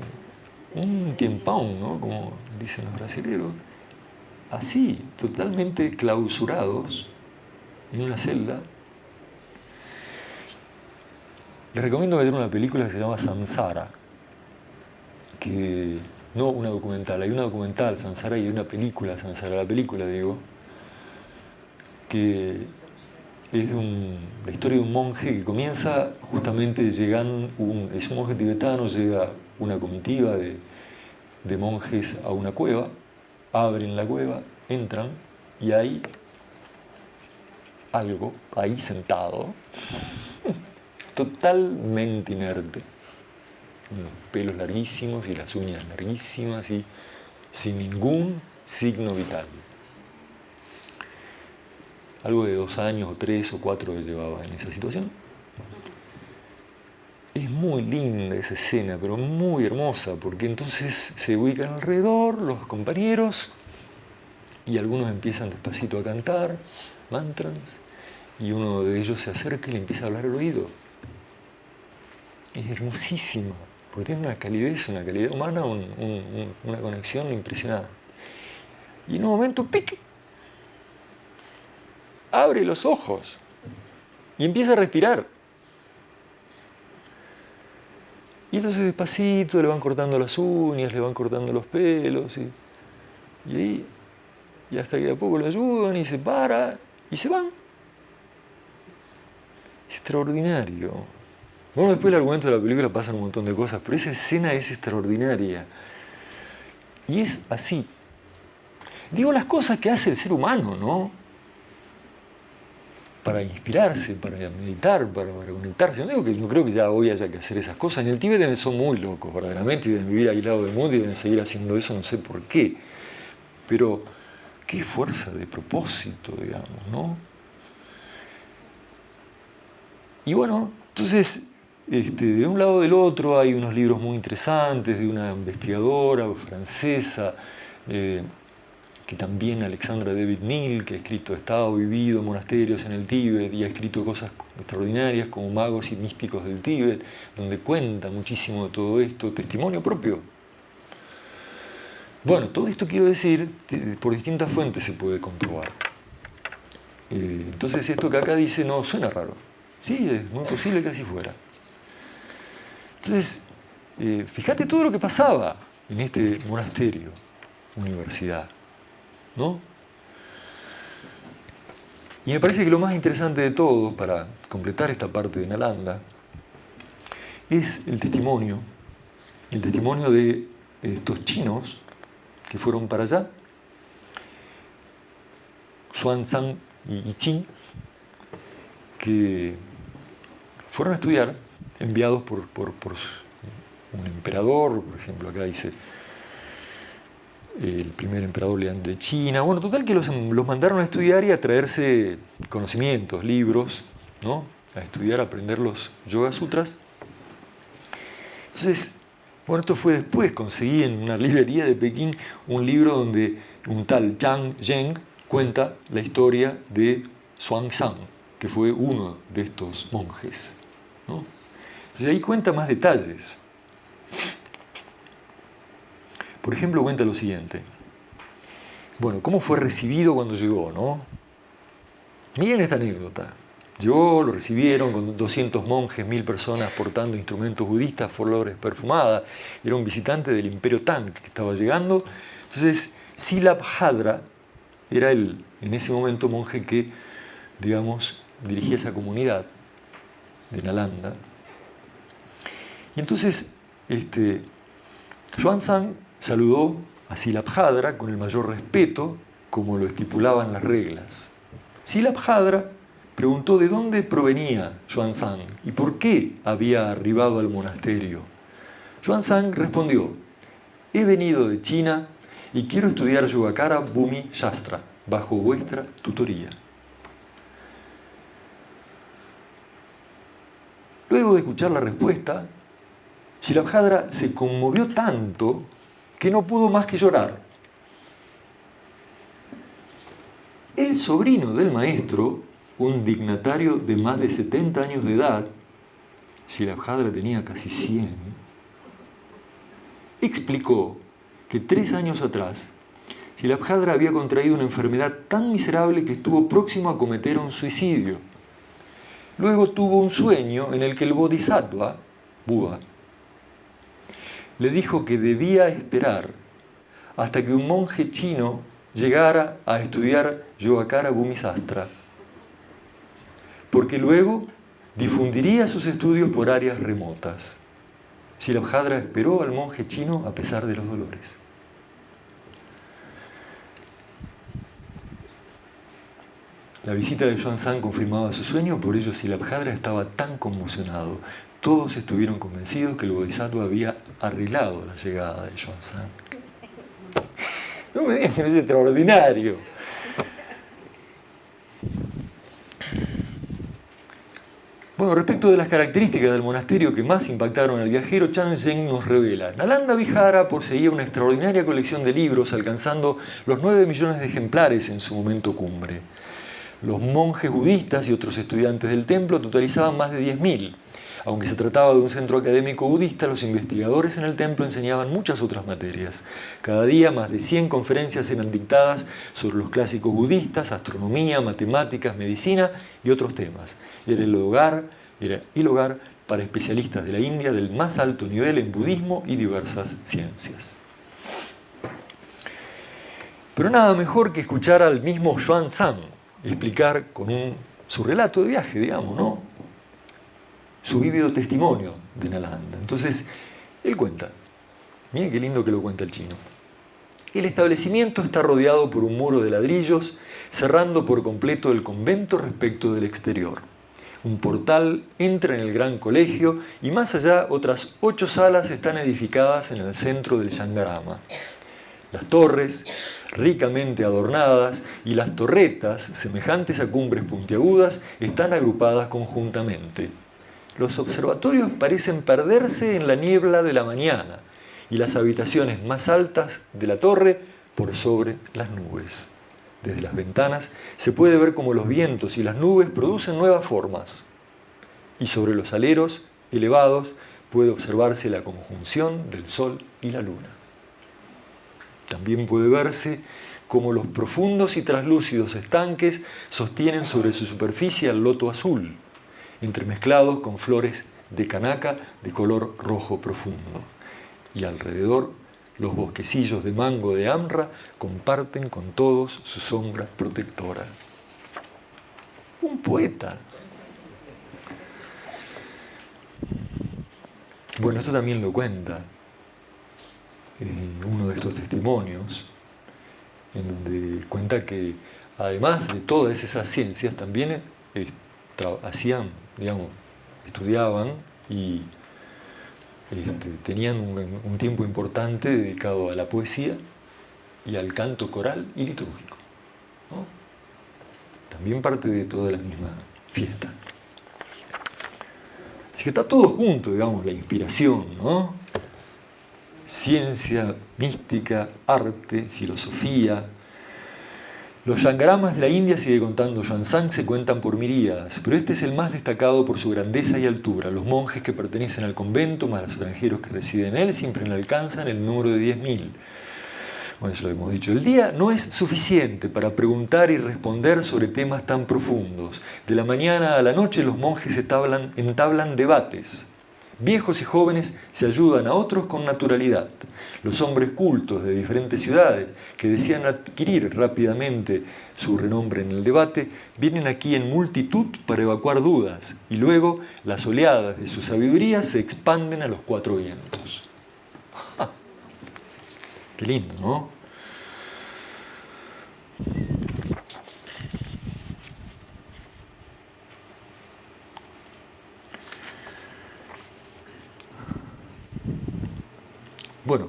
un tiempón, ¿no?, como dicen los brasileños, así, totalmente clausurados en una celda. Les recomiendo ver una película que se llama Samsara, que no una documental, hay una documental, Sansara, y hay una película, Sansara, la película, digo, que es la historia de un monje que comienza justamente llegando, es un monje tibetano, llega una comitiva de monjes a una cueva, abren la cueva, entran y hay algo ahí sentado, totalmente inerte, unos pelos larguísimos y las uñas larguísimas y sin ningún signo vital. Algo de 2 años o 3 o 4 que llevaba en esa situación. Es muy linda esa escena, pero muy hermosa, porque entonces se ubican alrededor los compañeros y algunos empiezan despacito a cantar mantras y uno de ellos se acerca y le empieza a hablar al oído. Es hermosísimo, porque tiene una calidez humana, una conexión impresionante. Y en un momento, ¡pic!, abre los ojos y empieza a respirar. Y entonces despacito le van cortando las uñas, le van cortando los pelos, y hasta que de a poco lo ayudan y se para y se van. Extraordinario. Bueno, después el argumento de la película pasan un montón de cosas, pero esa escena es extraordinaria. Y es así. Digo las cosas que hace el ser humano, ¿no? Para inspirarse, para meditar, para conectarse. No creo que ya hoy haya que hacer esas cosas. En el Tíbet son muy locos, verdaderamente, y deben vivir aislados del mundo y deben seguir haciendo eso, no sé por qué. Pero qué fuerza de propósito, digamos, ¿no? Y bueno, entonces, de un lado del otro hay unos libros muy interesantes de una investigadora francesa, que también Alexandra David-Néel, que ha escrito Estado vivido, monasterios en el Tíbet, y ha escrito cosas extraordinarias como Magos y místicos del Tíbet, donde cuenta muchísimo de todo esto, testimonio propio. Bueno, todo esto quiero decir, por distintas fuentes se puede comprobar. Entonces esto que acá dice no suena raro. Sí, es muy posible que así fuera. Entonces, fíjate todo lo que pasaba en este monasterio, universidad, ¿no? Y me parece que lo más interesante de todo, para completar esta parte de Nalanda, es el testimonio de estos chinos que fueron para allá, Xuanzang y Qin, que fueron a estudiar, enviados por un emperador, por ejemplo, acá dice el primer emperador de China. Bueno, total que los mandaron a estudiar y a traerse conocimientos, libros, ¿no? A estudiar, a aprender los Yoga Sutras. Entonces, bueno, esto fue después, conseguí en una librería de Pekín un libro donde un tal Zhang Zheng cuenta la historia de Xuanzang, que fue uno de estos monjes, ¿no? Entonces ahí cuenta más detalles. Por ejemplo, cuenta lo siguiente. Bueno, ¿cómo fue recibido cuando llegó, no? Miren esta anécdota. Llegó, lo recibieron con 200 monjes, 1000 personas portando instrumentos budistas, flores perfumadas. Era un visitante del Imperio Tang que estaba llegando. Entonces, Silabhadra era en ese momento, monje que, digamos, dirigía esa comunidad de Nalanda. Y entonces, Xuanzang saludó a Silabhadra con el mayor respeto, como lo estipulaban las reglas. Silabhadra preguntó de dónde provenía Xuanzang y por qué había arribado al monasterio. Xuanzang respondió: he venido de China y quiero estudiar Yogacara Bhumi Shastra bajo vuestra tutoría. Luego de escuchar la respuesta, Silabhadra se conmovió tanto que no pudo más que llorar. El sobrino del maestro, un dignatario de más de 70 años de edad, Silabhadra tenía casi 100, explicó que 3 años atrás Silabhadra había contraído una enfermedad tan miserable que estuvo próximo a cometer un suicidio. Luego tuvo un sueño en el que el Bodhisattva, Buda, le dijo que debía esperar hasta que un monje chino llegara a estudiar Yogacara Bhumisastra, porque luego difundiría sus estudios por áreas remotas. Shilabhadra esperó al monje chino a pesar de los dolores. La visita de Xuanzang confirmaba su sueño, por ello Shilabhadra estaba tan conmocionado. Todos estuvieron convencidos que el Bodhisattva había arreglado la llegada de Xuanzang. No me digan que no es extraordinario. Bueno, respecto de las características del monasterio que más impactaron al viajero, Chan Zeng nos revela: Nalanda Vihara poseía una extraordinaria colección de libros, alcanzando los 9 millones de ejemplares en su momento cumbre. Los monjes budistas y otros estudiantes del templo totalizaban más de 10.000. Aunque se trataba de un centro académico budista, los investigadores en el templo enseñaban muchas otras materias. Cada día más de 100 conferencias eran dictadas sobre los clásicos budistas, astronomía, matemáticas, medicina y otros temas. Era el hogar para especialistas de la India del más alto nivel en budismo y diversas ciencias. Pero nada mejor que escuchar al mismo Xuanzang explicar con su relato de viaje, digamos, ¿no? Su vívido testimonio de Nalanda. Entonces, él cuenta, miren qué lindo que lo cuenta el chino. El establecimiento está rodeado por un muro de ladrillos, cerrando por completo el convento respecto del exterior. Un portal entra en el gran colegio y más allá otras 8 salas están edificadas en el centro del Shangarama. Las torres, ricamente adornadas, y las torretas, semejantes a cumbres puntiagudas, están agrupadas conjuntamente. Los observatorios parecen perderse en la niebla de la mañana y las habitaciones más altas de la torre por sobre las nubes. Desde las ventanas se puede ver cómo los vientos y las nubes producen nuevas formas. Y sobre los aleros elevados puede observarse la conjunción del sol y la luna. También puede verse cómo los profundos y traslúcidos estanques sostienen sobre su superficie el loto azul, entremezclados con flores de canaca de color rojo profundo. Y alrededor, los bosquecillos de mango de Amra comparten con todos su sombra protectora. Un poeta. Bueno, esto también lo cuenta uno de estos testimonios, en donde cuenta que además de todas esas ciencias también hacían, digamos, estudiaban y tenían un tiempo importante dedicado a la poesía y al canto coral y litúrgico, ¿no? También parte de toda la misma fiesta. Así que está todo junto, digamos, la inspiración, ¿no? Ciencia, mística, arte, filosofía. Los Shangaramas de la India, sigue contando Xuanzang, se cuentan por miríadas, pero este es el más destacado por su grandeza y altura. Los monjes que pertenecen al convento, más los extranjeros que residen en él, siempre no alcanzan el número de 10.000. Bueno, eso lo hemos dicho. El día no es suficiente para preguntar y responder sobre temas tan profundos. De la mañana a la noche los monjes entablan debates. Viejos y jóvenes se ayudan a otros con naturalidad. Los hombres cultos de diferentes ciudades que desean adquirir rápidamente su renombre en el debate vienen aquí en multitud para evacuar dudas y luego las oleadas de su sabiduría se expanden a los 4 vientos. ¡Ja! Qué lindo, ¿no? Bueno,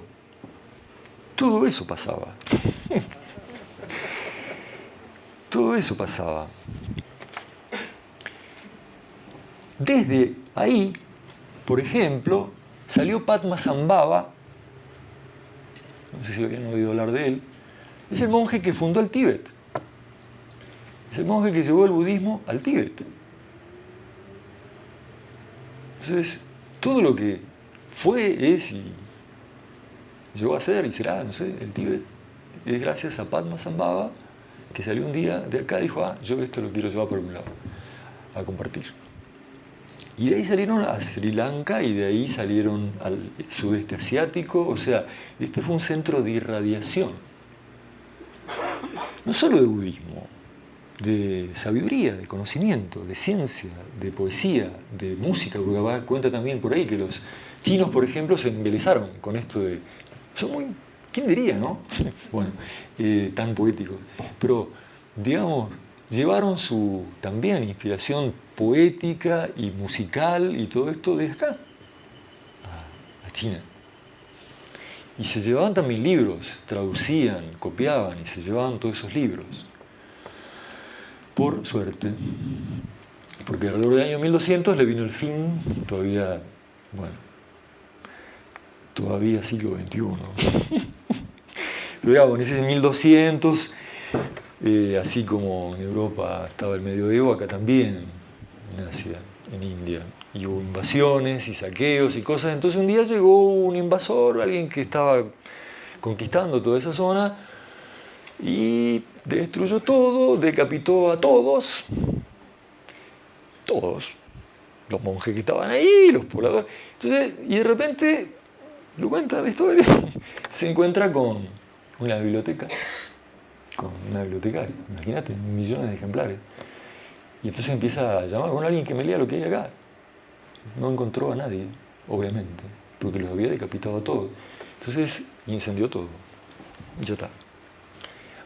todo eso pasaba. Todo eso pasaba. Desde ahí, por ejemplo, salió Padmasambhava, no sé si habían oído hablar de él, es el monje que fundó el Tíbet. Es el monje que llevó el budismo al Tíbet. Entonces, todo lo que fue, es y llegó a ser y será, no sé, el Tíbet, es gracias a Padmasambhava, que salió un día de acá y dijo, yo esto lo quiero llevar por un lado, a compartir. Y de ahí salieron a Sri Lanka y de ahí salieron al sudeste asiático. O sea, este fue un centro de irradiación. No solo de budismo, de sabiduría, de conocimiento, de ciencia, de poesía, de música, porque va cuenta también por ahí que los chinos, por ejemplo, se embelesaron con esto de... Son muy... ¿Quién diría, no? Bueno, tan poéticos. Pero, digamos, llevaron su también inspiración poética y musical y todo esto de acá, a China. Y se llevaban también libros, traducían, copiaban y se llevaban todos esos libros. Por suerte, porque alrededor del año 1200 le vino el fin, todavía, bueno, todavía siglo XXI. Pero digamos, en ese 1200, así como en Europa estaba el medioevo, acá también, en Asia, en India. Y hubo invasiones y saqueos y cosas. Entonces un día llegó un invasor, alguien que estaba conquistando toda esa zona, y destruyó todo, decapitó a todos, los monjes que estaban ahí, los pobladores. Entonces, y de repente, lo cuenta la historia, se encuentra con una biblioteca, con una bibliotecaria, imagínate, millones de ejemplares. Y entonces empieza a llamar con alguien que me lea lo que hay acá. No encontró a nadie, obviamente, porque los había decapitado a todos. Entonces incendió todo, y ya está.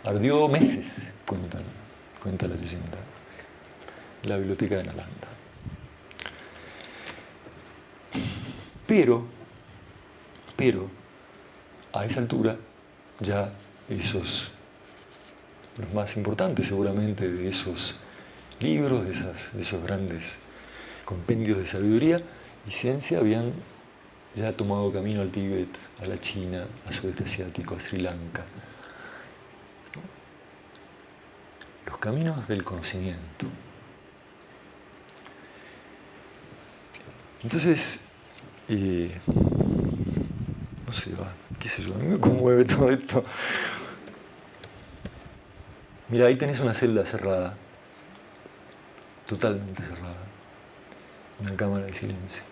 Ardió meses, cuenta la leyenda, la biblioteca de Nalanda. Pero, a esa altura, ya los más importantes seguramente de esos libros, de esos grandes compendios de sabiduría y ciencia, habían ya tomado camino al Tíbet, a la China, al sudeste asiático, a Sri Lanka. Los caminos del conocimiento. Entonces, no sé, qué sé yo, a mí me conmueve todo esto. Mira, ahí tenés una celda cerrada, totalmente cerrada, una cámara de silencio.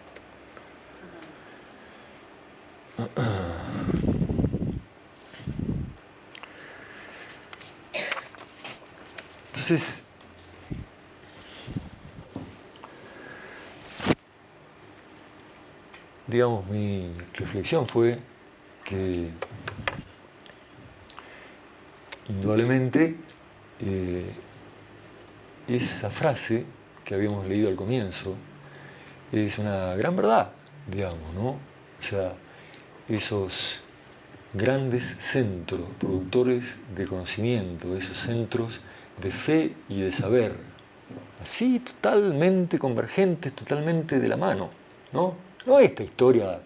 Entonces, digamos, mi reflexión fue que indudablemente esa frase que habíamos leído al comienzo es una gran verdad, digamos, ¿no? O sea, esos grandes centros productores de conocimiento, esos centros de fe y de saber, así totalmente convergentes, totalmente de la mano, ¿no? No esta historia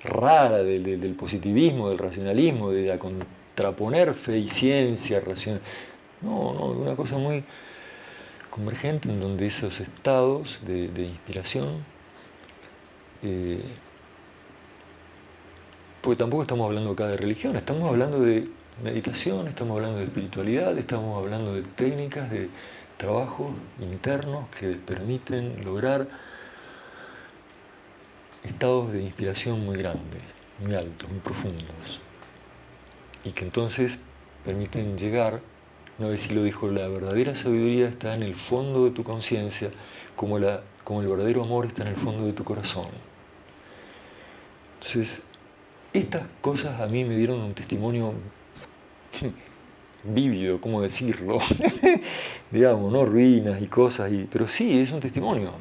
rara del positivismo, del racionalismo, de contraponer fe y ciencia, no, una cosa muy convergente en donde esos estados de inspiración, porque tampoco estamos hablando acá de religión, estamos hablando de meditación, estamos hablando de espiritualidad, estamos hablando de técnicas, de trabajos internos que permiten lograr estados de inspiración muy grandes, muy altos, muy profundos, y que entonces permiten llegar, una vez sí lo dijo, la verdadera sabiduría está en el fondo de tu conciencia, como el verdadero amor está en el fondo de tu corazón. Entonces, estas cosas a mí me dieron un testimonio vívido, ¿cómo decirlo? Digamos, no ruinas y cosas, pero sí, es un testimonio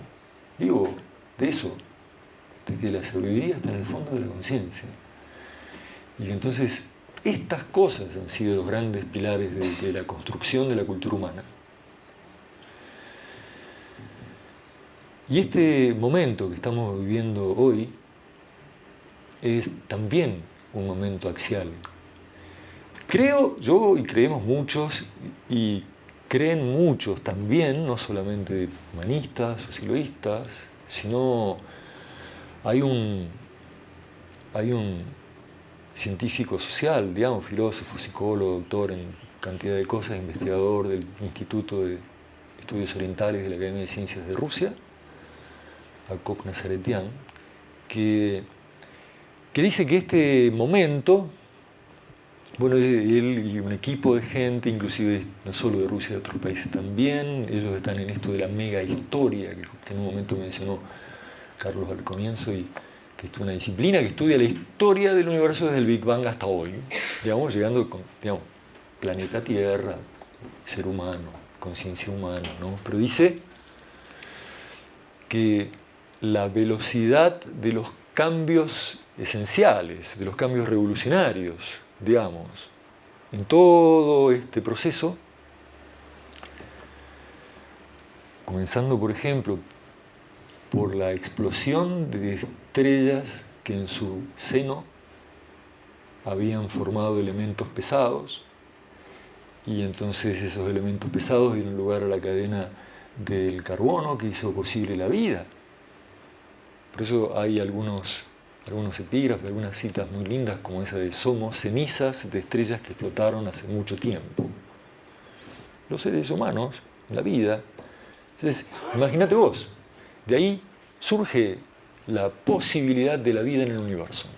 vivo de eso, de que la sabiduría está en el fondo de la conciencia. Y entonces, estas cosas han sido los grandes pilares de la construcción de la cultura humana. Y este momento que estamos viviendo hoy es también un momento axial. Creo yo, y creemos muchos, y creen muchos también, no solamente humanistas o siloístas, sino hay un científico social, digamos, filósofo, psicólogo, doctor en cantidad de cosas, investigador del Instituto de Estudios Orientales de la Academia de Ciencias de Rusia, Jacob Nazaretian, que dice que este momento, bueno, él y un equipo de gente, inclusive no solo de Rusia, de otros países también, ellos están en esto de la mega historia, que en un momento mencionó Carlos al comienzo, y que es una disciplina que estudia la historia del universo desde el Big Bang hasta hoy, digamos, llegando con, digamos, planeta Tierra, ser humano, conciencia humana, ¿no? Pero dice que la velocidad de los cambios esenciales, de los cambios revolucionarios, digamos, en todo este proceso, comenzando, por ejemplo, por la explosión de estrellas que en su seno habían formado elementos pesados, y entonces esos elementos pesados dieron lugar a la cadena del carbono que hizo posible la vida. Por eso hay algunos epígrafes, algunas citas muy lindas como esa de somos cenizas de estrellas que explotaron hace mucho tiempo. Los seres humanos, la vida. Entonces, imagínate vos, de ahí surge la posibilidad de la vida en el universo,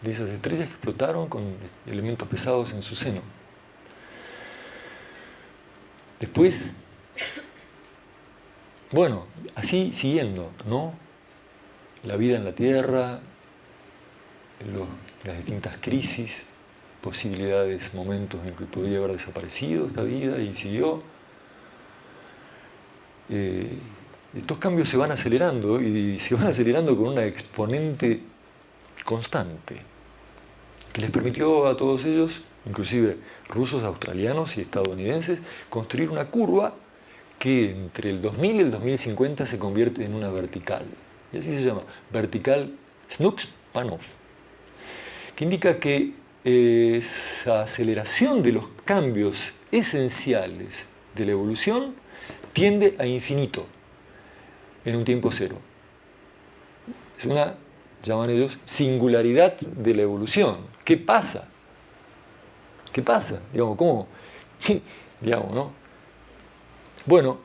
de esas estrellas que explotaron con elementos pesados en su seno. Después, bueno, así siguiendo, ¿no? La vida en la Tierra, las distintas crisis, posibilidades, momentos en que podría haber desaparecido esta vida y siguió. Estos cambios se van acelerando y se van acelerando con una exponente constante que les permitió a todos ellos, inclusive rusos, australianos y estadounidenses, construir una curva que entre el 2000 y el 2050 se convierte en una vertical. Y así se llama, vertical Snooks-Panov, que indica que esa aceleración de los cambios esenciales de la evolución tiende a infinito en un tiempo cero. Es una, llaman ellos, singularidad de la evolución. ¿Qué pasa? ¿Qué pasa? Digamos, ¿cómo? Digamos, ¿no? Bueno,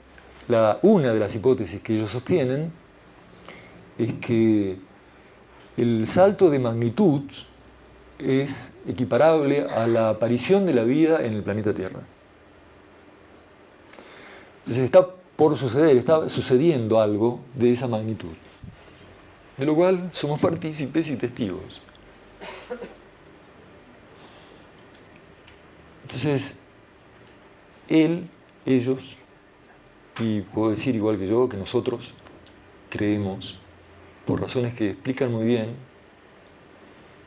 una de las hipótesis que ellos sostienen es que el salto de magnitud es equiparable a la aparición de la vida en el planeta Tierra. Entonces está por suceder, está sucediendo algo de esa magnitud, de lo cual somos partícipes y testigos. Entonces, ellos, y puedo decir igual que yo, que nosotros creemos, por razones que explican muy bien,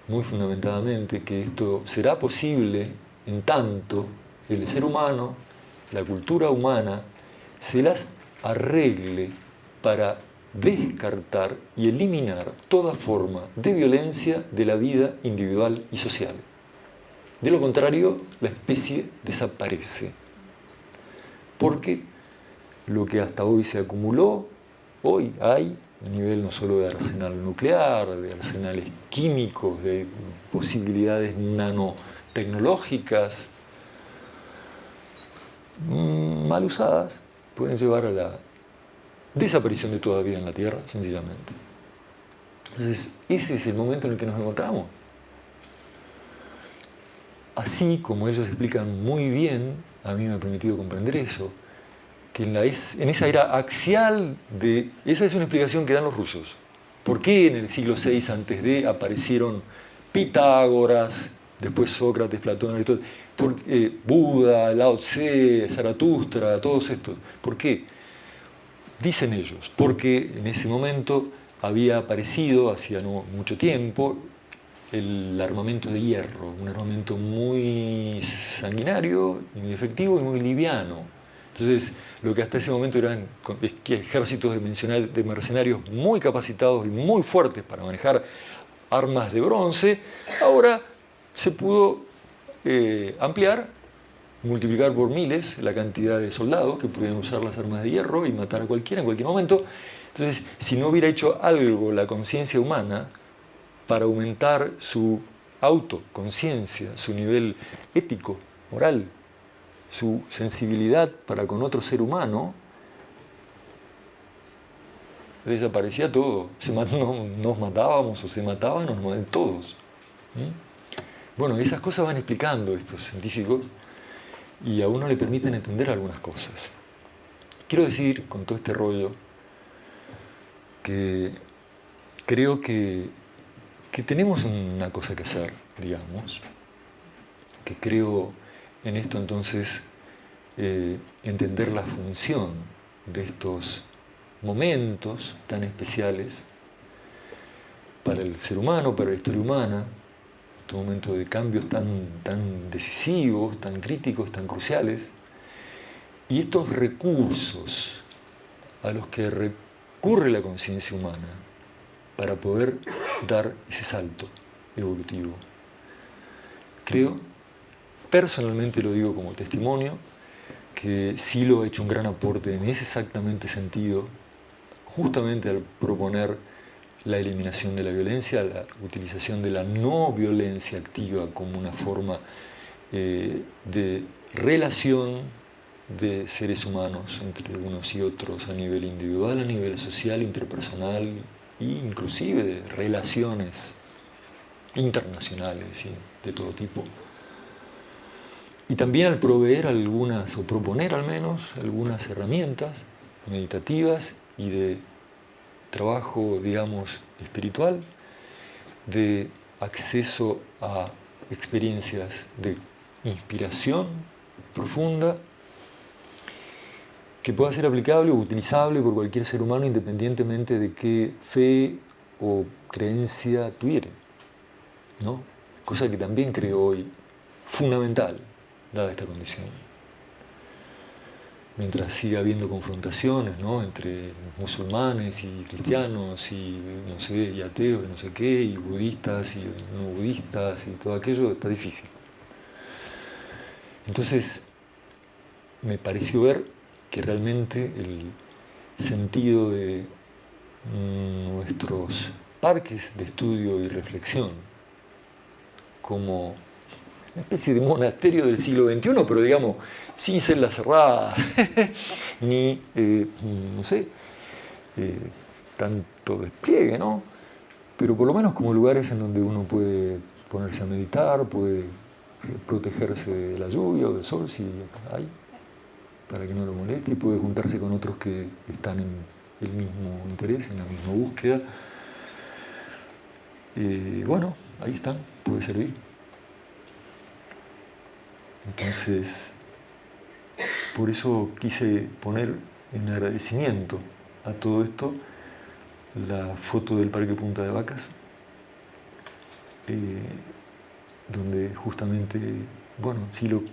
muy fundamentadamente, que esto será posible en tanto el ser humano, la cultura humana, se las arregle para descartar y eliminar toda forma de violencia de la vida individual y social. De lo contrario, la especie desaparece. Porque lo que hasta hoy se acumuló, hoy hay a nivel no solo de arsenal nuclear, de arsenales químicos, de posibilidades nanotecnológicas, mal usadas, pueden llevar a la desaparición de toda vida en la Tierra, sencillamente. Entonces, ese es el momento en el que nos encontramos. Así como ellos explican muy bien, a mí me ha permitido comprender eso, que en esa era axial de... Esa es una explicación que dan los rusos. ¿Por qué en el siglo VI a.D. aparecieron Pitágoras, después Sócrates, Platón, Aristóteles, Buda, Lao Tse, Zaratustra, todos estos? ¿Por qué? Dicen ellos, porque en ese momento había aparecido, hacía no mucho tiempo, el armamento de hierro, un armamento muy sanguinario, muy efectivo y muy liviano. Entonces, lo que hasta ese momento eran ejércitos de mercenarios muy capacitados y muy fuertes para manejar armas de bronce, ahora se pudo ampliar, multiplicar por miles la cantidad de soldados que podían usar las armas de hierro y matar a cualquiera en cualquier momento. Entonces, si no hubiera hecho algo la conciencia humana para aumentar su autoconciencia, su nivel ético, moral, su sensibilidad para con otro ser humano, desaparecía todo. Nos matábamos o se mataban o nos mataban todos. Bueno, esas cosas van explicando estos científicos y a uno le permiten entender algunas cosas. Quiero decir, con todo este rollo, que creo que tenemos una cosa que hacer, digamos, que creo en esto entonces entender la función de estos momentos tan especiales para el ser humano, para la historia humana, estos momentos de cambios tan decisivos, tan críticos, tan cruciales, y estos recursos a los que recurre la conciencia humana para poder dar ese salto evolutivo. Creo, personalmente lo digo como testimonio, que Silo ha hecho un gran aporte en ese exactamente sentido, justamente al proponer la eliminación de la violencia, la utilización de la no violencia activa como una forma de relación de seres humanos entre unos y otros a nivel individual, a nivel social, interpersonal e inclusive de relaciones internacionales y de todo tipo. Y también al proveer algunas, o proponer al menos, algunas herramientas meditativas y de trabajo, digamos, espiritual, de acceso a experiencias de inspiración profunda que pueda ser aplicable o utilizable por cualquier ser humano independientemente de qué fe o creencia tuviera, ¿no? Cosa que también creo hoy fundamental, dada esta condición. Mientras siga habiendo confrontaciones, ¿no?, entre musulmanes y cristianos y no sé, y ateos y no sé qué, y budistas y no budistas y todo aquello, está difícil. Entonces, me pareció ver que realmente el sentido de nuestros parques de estudio y reflexión como una especie de monasterio del siglo XXI, pero digamos, sin celdas cerradas, ni, no sé, tanto despliegue, ¿no? Pero por lo menos como lugares en donde uno puede ponerse a meditar, puede protegerse de la lluvia o del sol, si hay, para que no lo moleste, y puede juntarse con otros que están en el mismo interés, en la misma búsqueda. Bueno, ahí están, puede servir. Entonces, por eso quise poner en agradecimiento a todo esto la foto del Parque Punta de Vacas, donde justamente, bueno, Silo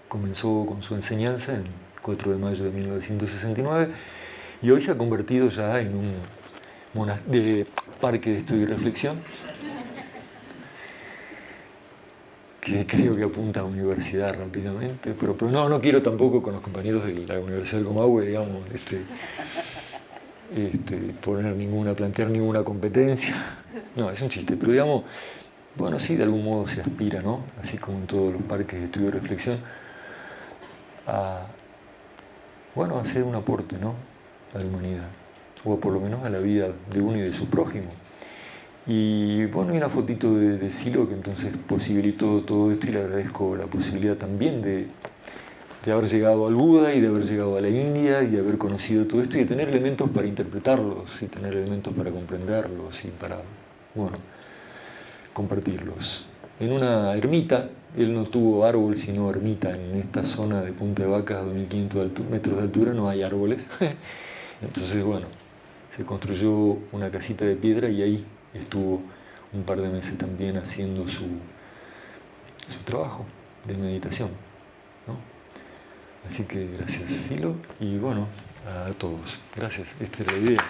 comenzó con su enseñanza el 4 de mayo de 1969 y hoy se ha convertido ya en un parque de estudio y reflexión que creo que apunta a universidad rápidamente, pero no quiero tampoco con los compañeros de la Universidad del Comahue, digamos, plantear ninguna competencia. No, es un chiste, pero digamos, bueno, sí, de algún modo se aspira, ¿no?, así como en todos los parques de estudio y reflexión, a hacer un aporte, ¿no?, a la humanidad, o por lo menos a la vida de uno y de su prójimo. Y bueno, hay una fotito de Silo que entonces posibilitó todo esto y le agradezco la posibilidad también de haber llegado al Buda y de haber llegado a la India y de haber conocido todo esto y de tener elementos para interpretarlos y tener elementos para comprenderlos y para, bueno, compartirlos. En una ermita, él no tuvo árbol sino ermita, en esta zona de Punta de Vacas, a 2.500 metros de altura, no hay árboles. Entonces, bueno, se construyó una casita de piedra y ahí estuvo un par de meses también haciendo su trabajo de meditación, ¿no? Así que gracias, Silo, y bueno, a todos. Gracias, esta es la idea.